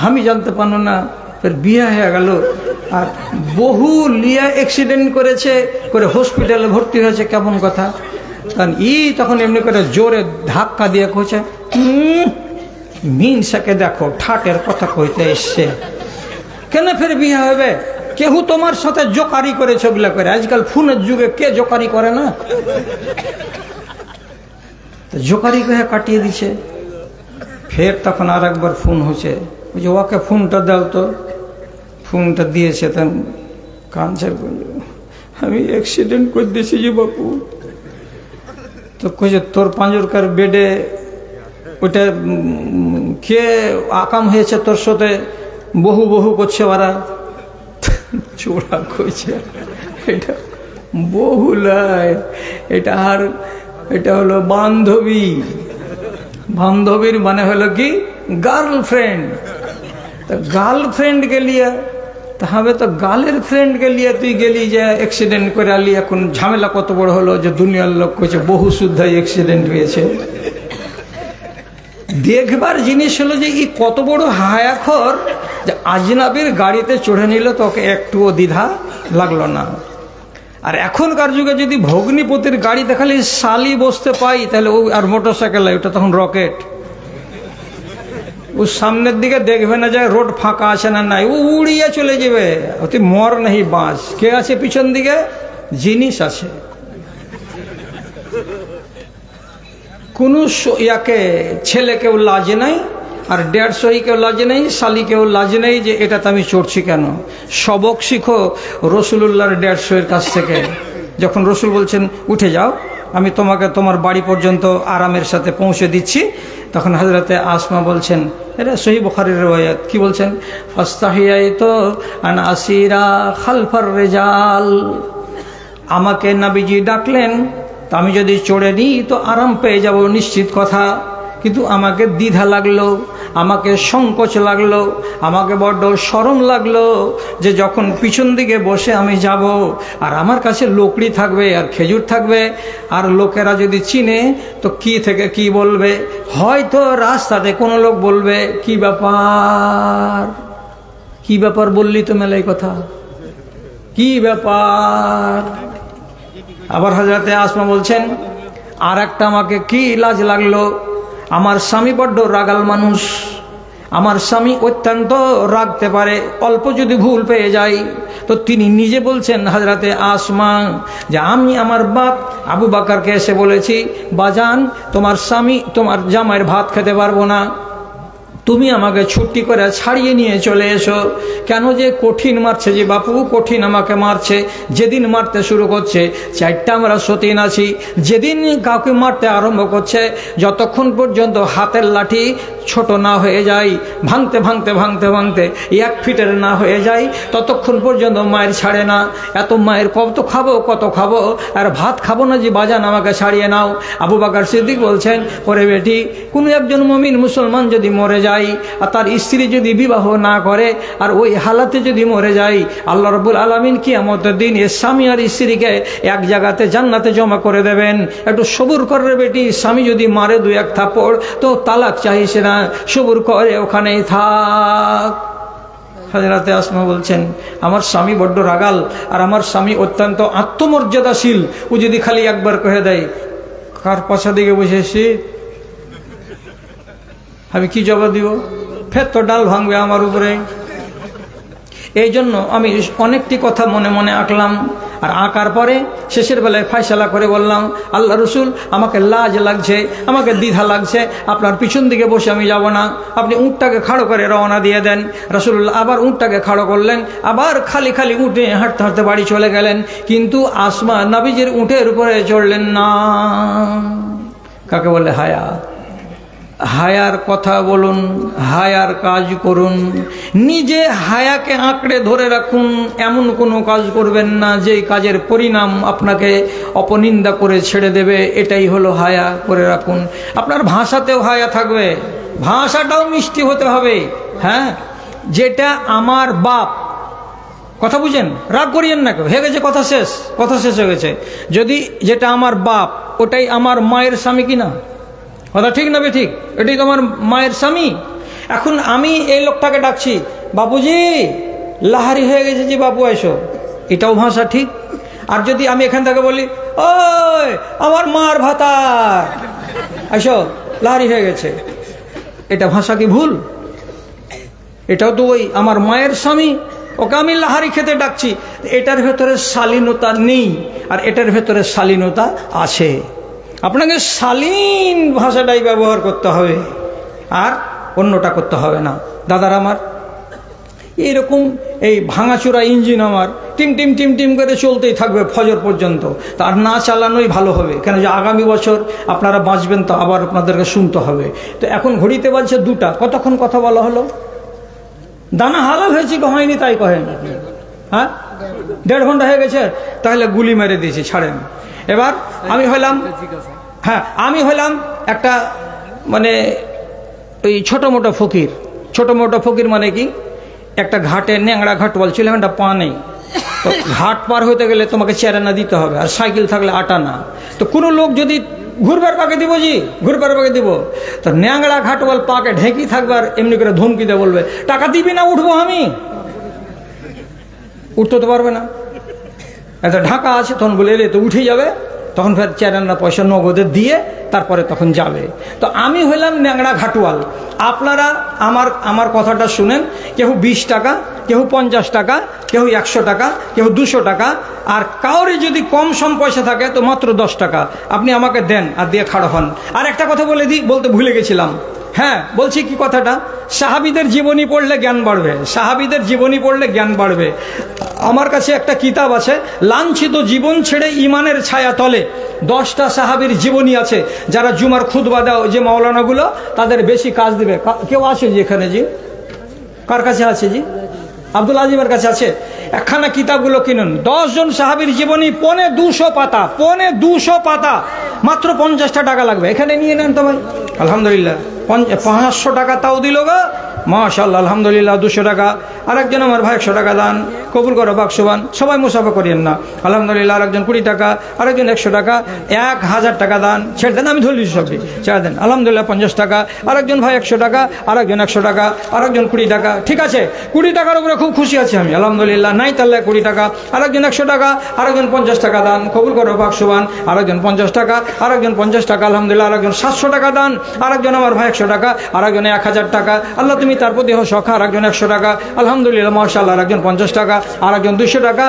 আমি জানতে পারলো না, ফের বিয়ে হয়ে গেল, আর বহু লিয়া অ্যাক্সিডেন্ট করেছে করে হসপিটালে ভর্তি হয়েছে, কেমন কথা? কারণ তখন এমনি করে জোরে ধাক্কা দিয়ে কইছে, মিনসাকে দেখো ঠাটের কথা কইতে এসছে, কেন ফের বিয়ে হবে? কেউ তোমার সাথে জোকারি করে ছগলা করে, আজকাল ফোনের যুগে কে জোকারি করে না? জোকারি করে কাটিয়ে দিছে। ফের তখন আর একবার ফোন হয়েছে, বুঝে ওকে ফোনটা দাও তো। ফোনটা দিয়েছে, তখন কানছে, আমি অ্যাক্সিডেন্ট করে দিয়েছি যে বাপু। তো কইছে, তোর পাঁজরকার বেডে ওইটা কে আকাম হয়েছে তোর সাথে, বহু বহু করছে ওরা। চোরা কইছে, এটা বহু লয়, এটা আর এটা হলো বান্ধবী। বান্ধবীর মানে হলো কি গার্লফ্রেন্ড। তো গার্লফ্রেন্ডকে লিয়া তাহলে তো গালের ফ্রেন্ডকে লিয়ে তুই গেলি যে অ্যাক্সিডেন্ট করে আলি, এখন ঝামেলা কত বড় হলো যে দুনিয়ার লোক কইছে বহু শুদ্ধাই অ্যাক্সিডেন্ট হয়েছে। দেখবার জিনিস হলো যে এই কত বড় হায়াখর যে আজনাবির গাড়িতে চড়ে নিল, তোকে একটুও দ্বিধা লাগলো না। আর এখনকার যুগে যদি ভগ্নিপতির গাড়িতে খালি শালি বসতে পাই, তাহলে ও আর মোটরসাইকেল, ওটা তখন রকেট। ও সামনের দিকে দেখবে না যে রোড ফাঁকা আছে না নাই, ও উড়িয়ে চলে যাবে। তুই মর নেই বাঁচ, কে আছে পিছন দিকে? জিনিস আছে। কোনো ইয়াকে ছেলেকেও লাজ নাই, আর 150কেও লাজ নেই, শালিকেও লাজ নেই যে এটাতে আমি চড়ছি কেন। সবক শিখো রসুলুল্লাহর 150-এর কাছ থেকে। যখন রসুল বলছেন উঠে যাও, আমি তোমাকে তোমার বাড়ি পর্যন্ত আরামের সাথে পৌঁছে দিচ্ছি। তখন হযরতে আসমা বলছেন, এটা সহিহ বুখারীর riwayat, কি বলছেন, ফাস্তাহিয়াইতু আন আসিরা খালফার রিজাল, আমাকে নবীজি ডাকলেন, তো আমি যদি চড়ে নিই তো আরাম পেয়ে যাব নিশ্চিত কথা, কিন্তু আমাকে দ্বিধা লাগলো, আমাকে সংকোচ লাগলো, আমাকে বড্ড শরম লাগলো যে যখন পিছন দিকে বসে আমি যাব আর আমার কাছে লোকড়ি থাকবে আর খেজুর থাকবে, আর লোকেরা যদি চিনে তো কি থেকে কি বলবে, হয়তো রাস্তাতে কোনো লোক বলবে কি ব্যাপার, কি ব্যাপার বললি তো মেলাই কথা, কি ব্যাপার। আবার হযরতে আসমা বলছেন, আর একটা আমাকে কি লাজ লাগলো, আমার স্বামী বড্ড রাগাল মানুষ, আমার স্বামী অত্যন্ত রাগতে পারে, অল্প যদি ভুল পেয়ে যায় তো তিনি নিজে বলছেন হযরতে আসমা যে আমি আমার বাপ আবু বকরকে এসে বলেছি, বাজান তোমার স্বামী তোমার জামাইয়ের ভাত খেতে পারবো না, তুমি আমাকে ছুটি করে ছাড়িয়ে নিয়ে চলে এসো। কেন যে কঠিন মারছে, যে বাপু কঠিন আমাকে মারছে, যেদিন মারতে শুরু করছে 4টা আমরা সতীন আছি, যেদিন কাউকে মারতে আরম্ভ করছে যতক্ষণ পর্যন্ত হাতের লাঠি ছোট না হয়ে যায়, ভাঙতে ভাঙতে ভাঙতে ভাঙতে 1 ফিটের না হয়ে যায়, ততক্ষণ পর্যন্ত মায়ের ছাড়ে না। এত মায়ের কত খাবো আর ভাত খাবো না যে বাজান আমাকে ছাড়িয়ে নাও। আবু বকর সিদ্দিক বলছেন, ওরে বেটি, কোনো একজন মুমিন মুসলমান যদি মরে যায় আর তার স্ত্রী যদি বিবাহ না করে আর ওই হালাতে যদি মরে যায়, আল্লাহ রাব্বুল আলামিন কিয়ামতের দিন এর স্বামী আর স্ত্রীকে এক জায়গাতে জান্নাতে জমা করে দেবেন। একটু সবুর করে বেটি, স্বামী যদি মারে 2-1 থাপ্পড় তো তালাক চাইছে না, সবুর করে ওখানেই থাক। হযরতে আসমা বলছেন, আমার স্বামী বড্ড রাগাল আর আমার স্বামী অত্যন্ত আত্মমর্যাদাশীল, ও যদি খালি একবার কহে দেয় কার পাশা দিকে বসেছি, আমি কি জবাব দিব, ফের তো ডাল ভাঙবে আমার উপরে। এই জন্য আমি অনেকটি কথা মনে মনে আঁকলাম, আর আঁকার পরে শেষের বেলায় ফয়সালা করে বললাম, আল্লাহ রসুল আমাকে লাজ লাগছে, আমাকে দ্বিধা লাগছে, আপনার পিছন দিকে বসে আমি যাব না, আপনি উঁটটাকে খাড়ো করে রওনা দিয়ে দেন। রাসূলুল্লাহ আবার উঁটটাকে খাড়ো করলেন, আবার খালি খালি উঠে হাঁটতে হাঁটতে বাড়ি চলে গেলেন, কিন্তু আসমা নবীজির উঁটের উপরে চড়লেন না। কাকে বলে হায়া। হায়ার কথা বলুন, হায়ার কাজ করুন, নিজে হায়াকে আঁকড়ে ধরে রাখুন, এমন কোনো কাজ করবেন না যেই কাজের পরিণাম আপনাকে অপনিন্দা করে ছেড়ে দেবে, এটাই হলো হায়া। করে রাখুন, আপনার ভাষাতেও হায়া থাকবে, ভাষাটাও মিষ্টি হতে হবে। হ্যাঁ, যেটা আমার বাপ, কথা বুঝেন, রাগ করিয়েন না কেউ, হয়ে গেছে কথা শেষ, কথা শেষ হয়ে গেছে। যদি যেটা আমার বাপ ওটাই আমার মায়ের স্বামী কিনা, কথা ঠিক না বে ঠিক, এটাই তো আমার মায়ের স্বামী। এখন আমি এই লোকটাকে ডাকছি, বাপুজি লাহারি হয়ে গেছে যে বাপু এসো, এটাও ভাষা ঠিক। আর যদি আমি এখান থেকে বলি, ওই আমার মার ভাতার এসো, লাহারি হয়ে গেছে, এটা ভাষা কি ভুল? এটাও তো ওই আমার মায়ের স্বামী, ওকে আমি লাহারি খেতে ডাকছি। এটার ভেতরে শালীনতা নেই আর এটার ভেতরে শালীনতা আছে। আপনাকে শালীন ভাষাটাই ব্যবহার করতে হবে আর অন্যটা করতে হবে না। দাদার আমার এইরকম এই ভাঙাচোরা ইঞ্জিন আমার টিম টিম টিম টিম করে চলতেই থাকবে ফজর পর্যন্ত, তার না চালানোই ভালো হবে। কেন যে আগামী বছর আপনারা বাঁচবেন তো আবার আপনাদেরকে শুনতে হবে। তো এখন ঘড়িতে বাজছে 2টা, কতক্ষণ কথা বলা হলো? দানা হালাল হয়েছে কি হয়নি তাই কহেন? হ্যাঁ, 1.5 ঘন্টা হয়ে গেছে, তাহলে গুলি মেরে দিয়েছি, ছাড়েন। এবার আমি হলাম, হ্যাঁ আমি হলাম একটা মানে ওই ছোটো মোটো ফকির। ছোটো মোটো ফকির মানে কি, একটা ঘাটে ন্যাংরা ঘাট বলছিল, একটা পা নেই, তো ঘাট পার হইতে গেলে তোমাকে 4 আনা দিতে হবে, আর সাইকেল থাকলে 8 আনা। তো কোনো লোক যদি ঘুরবার পাকে দিব, জি ঘুরবার পাকে দিব, তো ন্যাংরা ঘাটওয়াল পাকে ঢেঁকি থাকবে আর এমনি করে ধমকি দিয়ে বলবে, টাকা দিবি না উঠবো আমি। উঠতে তো পারবে না, একটা ঢাকা আছে, তখন বলে এলে তো উঠে যাবে, তখন ফের 4 আনা পয়সা নগদে দিয়ে তারপরে তখন যাবে। তো আমি হইলাম ন্যাংরা ঘাটওয়াল। আপনারা আমার কথাটা শুনেন, কেউ 20 টাকা, কেউ 50 টাকা, কেউ 100 টাকা, কেউ 200 টাকা, আর কাউরে যদি কম সম পয়সা থাকে তো মাত্র 10 টাকা আপনি আমাকে দেন আর দিয়ে খাড়ো হন। আর একটা কথা বলতে ভুলে গেছিলাম, হ্যাঁ বলছি কি কথাটা, সাহাবীদের জীবনী পড়লে জ্ঞান বাড়বে, সাহাবীদের জীবনী পড়লে জ্ঞান বাড়বে। আমার কাছে একটা কিতাব আছে, লাঞ্ছিত জীবন ছেড়ে ইমানের ছায়া তলে, 10টা সাহাবীর জীবনী আছে। যারা জুমার খুতবা দাও যে মাওলানাগুলো, তাদের বেশি কাজ দিবে। কেউ আছে জি এখানে? জি কার কাছে আছে? জি আব্দুল আজিমের কাছে আছে। একখানা কিতাবগুলো কিনুন, 10 জন সাহাবীর জীবনী, 250 পাতা, 250 পাতা, মাত্র 50টা টাকা লাগবে। এখানে নিয়ে নেন তো ভাই, আলহামদুলিল্লাহ 500 টাকা তাও দিল গো, মাশাআল্লাহ আলহামদুলিল্লাহ। 200 টাকা। আরেকজন আমার ভাই 100 টাকা দান, কবুল করো বাকসুবান। সবাই মুসাফা করিয়েন না, আলহামদুলিল্লাহ। আরেকজন 20 টাকা, আরেকজন 100 টাকা, 1000 টাকা দান। ছেড়ে দেন, আমি ধরে দিচ্ছি সবটি, ছেড়ে দেন, আলহামদুলিল্লাহ। 50 টাকা, আরেকজন ভাই 100 টাকা, আরেকজন 100 টাকা, আরেকজন 20 টাকা। ঠিক আছে, 20 টাকার উপরে খুব খুশি আছি আমি, আলহামদুলিল্লাহ। নাই তাহলে 20 টাকা, আরেকজন 100 টাকা, আরেকজন 50 টাকা দান, কবুল করো বাকসুবান। আরেকজন 50 টাকা, আরেকজন 50 টাকা, আলহামদুলিল্লাহ। আরেকজন 700 টাকা দান, আরেকজন আমার ভাই 100 টাকা, আরেকজন 1000 টাকা। আল্লাহ তুমি তার প্রতি হও সখা। আরেকজন 100 টাকা, আলহামদুলিল্লাহ মাশাআল্লাহ। আরেকজন 50 টাকা, আরেকজন 200 টাকা,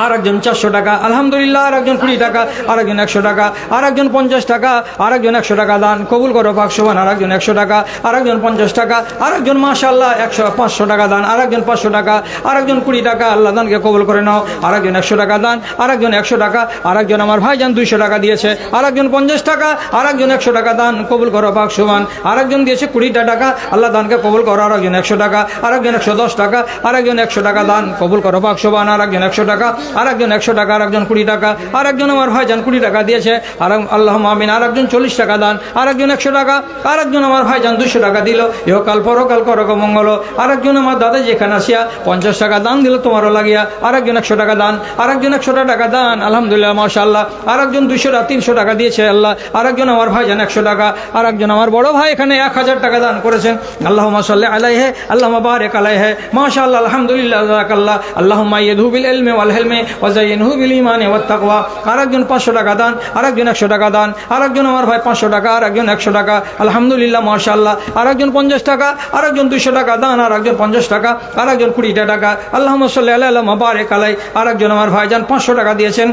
আরেকজন 400 টাকা, আলহামদুলিল্লাহ। আরেকজন 20 টাকা, আরেকজন 100 টাকা, আরেকজন 50 টাকা, আরেকজন 100 টাকা দান, কবুল করো বাকসুবান। আরেকজন 100 টাকা, আরেকজন 50 টাকা, আরেকজন মাশাআল্লাহ 500 টাকা দান, আরেকজন 500 টাকা, আরেকজন 20 টাকা, আল্লাহ দানকে কবুল করে নাও। আরেকজন 100 টাকা দান, আরেকজন 100 টাকা, আরেকজন আমার ভাইজান 200 টাকা দিয়েছে, আরেকজন 50 টাকা, আরেকজন 100 টাকা দান, কবুল করো বাকসুবান। আরেকজন দিয়েছে 20 টাকা, আল্লাহ দানকে কবুল করো। আরেকজন 100 টাকা, আরেকজন 110 টাকা, আরেকজন 100 টাকা দান, কবুল করো বাকসুবান। আরেকজন 100 টাকা, আরেকজন 100 টাকা, আরেকজন 20 টাকা, আরেকজন আমার ভাইজান 20 টাকা দিয়েছে, আর আল্লাহুম্মা আমিন। আরেকজন 40 টাকা দান, আরেকজন 100 টাকা, আরেকজন আমার ভাইজান 200 টাকা দিল, ইহকাল পরকাল করো মঙ্গল। আরেকজন আমার দাদা যেখানে আসিয়া 50 টাকা দান দিল তোমারও লাগিয়া, আরেকজন 100 টাকা দান, আরেকজন 100 টাকা দান, আলহামদুলিল্লাহ মাশাআল্লাহ। আরেকজন 300 টাকা দিয়েছে আল্লাহ, আরেকজন আমার ভাইজান 100 টাকা, আরেকজন আমার বড় ভাই এখানে 1000 টাকা দান করেছেন। আল্লাহুম্মা সাল্লি আলাইহি, আল্লাহুম্মা বারিক আলাইহি, মাশাআল্লাহ আলহামদুলিল্লাহ জাযাকাল্লাহ। আল্লাহুম্মা ইয়াদহু বিল ইলমি ওয়াল হিলমি ওয়া যায়িনহু বিল ঈমানি ওয়াত তাকওয়া। আরেকজন 500 টাকা দান, আরেকজন 100 টাকা দান, আরেকজন আমার ভাই 500 টাকা, আরেকজন 100 টাকা, আলহামদুলিল্লাহ মাশাআল্লাহ। আরেকজন 50 টাকা, আরেকজন 200 টাকা দান, আরেকজন 50 টাকা, আরেকজন 20 টাকা, আল্লাহুম্মা সাল্লি আলা আল্লাহুম্মা বারিক আলাই। আরেকজন আমার ভাইজান 500 টাকা দিয়েছেন,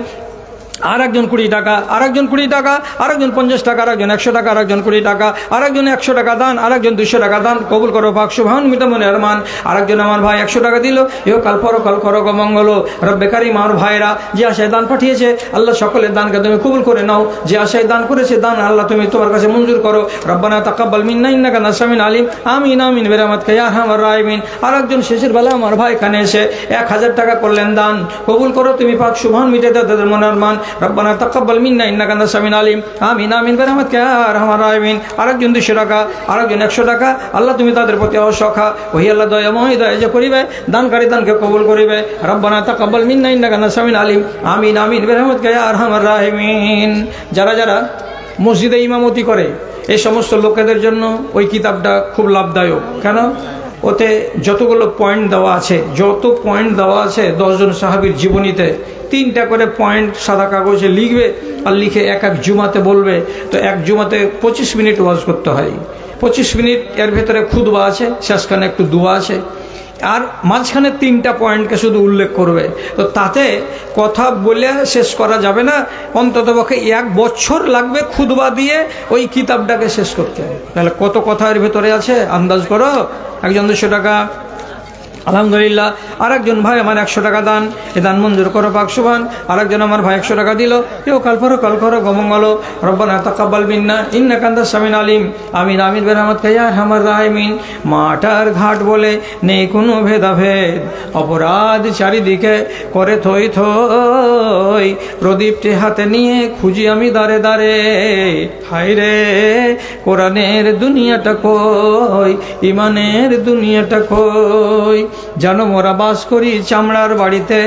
আরেকজন 20 টাকা, আরেকজন 20 টাকা, আরেকজন 50 টাকা, আরেকজন 100 টাকা, আরেকজন 20 টাকা, আরেকজন 100 টাকা দান, আরেকজন 200 টাকা দান, কবুল করো বাকসুবান মিটামনে আরমান। আরেকজন আমার ভাই 100 টাকা দিল, ইহকাল পরকাল করো মঙ্গল। রব্বে কারীম আমার ভাইরা যে আশায় দান পাঠিয়েছে, আল্লাহ সকলের দানকে তুমি কবুল করে নাও। যে আশায় দান করেছে দান আল্লাহ তুমি তোমার কাছে মঞ্জুর করো। রব্বানা তাকাব্বাল মিন্না ইন্নাকা আনতাস সামিউল আলিম, আমিন আমিন বিরহমাতিকা ইয়া আরহামার রাহিমিন। আরেকজন শেষের বেলা আমার ভাই এখানে এসে 1000 টাকা করলেন দান, কবুল করো তুমি পাক সুবহান মিটে দাও তাদের মনের আরমান। রব্বানা তাকাব্বাল মিন্না ইন্নাকা আনতাস সামিউল আলিম, আমিন আমিন বিরহমাতিকা ইয়া আরহামার রাহিমিন। আরেকজন 200 টাকা, আরেকজন 100 টাকা, আল্লাহ তুমি তাদের প্রতি অসখা, ওহি আল্লাহ দয়াময় দয়া যে করিবে, দানকারী দানকে কবুল করিবে। রব্বানা তাকাব্বাল মিন্না ইন্নাকা আনতাস সামিউল আলিম, আমিন আমিন বিরহমাতিকা ইয়া আরহামার রাহিমিন। যারা যারা মসজিদে ইমামতি করে এই সমস্ত লোকেদের জন্য ওই কিতাবটা খুব লাভদায়ক। কেন? ওতে যতগুলো পয়েন্ট দেওয়া আছে, 10 জন সাহাবীর জীবনীতে 3টা করে পয়েন্ট সাদা কাগজে লিখবে আর লিখে এক জুমাতে বলবে। তো এক জুমাতে 25 মিনিট ওয়াজ করতে হয়, 25 মিনিট। এর ভেতরে খুতবা আছে, শেষখানে একটু দোয়া আছে, আর মাঝখানে 3টা পয়েন্টকে শুধু উল্লেখ করবে। তো তাতে কথা বলে শেষ করা যাবে না, অন্ততপক্ষে 1 বছর লাগবে খুতবা দিয়ে ওই কিতাবটাকে শেষ করতে। তাহলে কত কথা এর ভেতরে আছে আন্দাজ করো। একজন 200 টাকা, আলহামদুলিল্লাহ। আরেকজন ভাই আমার 100 টাকা দান, এ দান মঞ্জুর করো পাক সুবহান। আরেকজন আমার ভাই 100 টাকা দিল, কেউ কাল করো গমঙ্গল। রব্বানা তাকাব্বাল মিন্না ইন্নাকা আনতাস সামিউল আলিম, আমিন আমিন বিরহমাতিকা ইয়া আরহামার রাহিমিন। মাটার ঘাট বলে নেই কোনো ভেদাভেদ, অপরাধ চারিদিকে করে থই থই, প্রদীপটি হাতে নিয়ে খুঁজি আমি দাঁড়ে দাঁড়ে। হায় রে কোরআনের দুনিয়াটা কই, ইমানের দুনিয়াটা কই, জানো মোরা বাস করি চামড়ার বাড়িতে।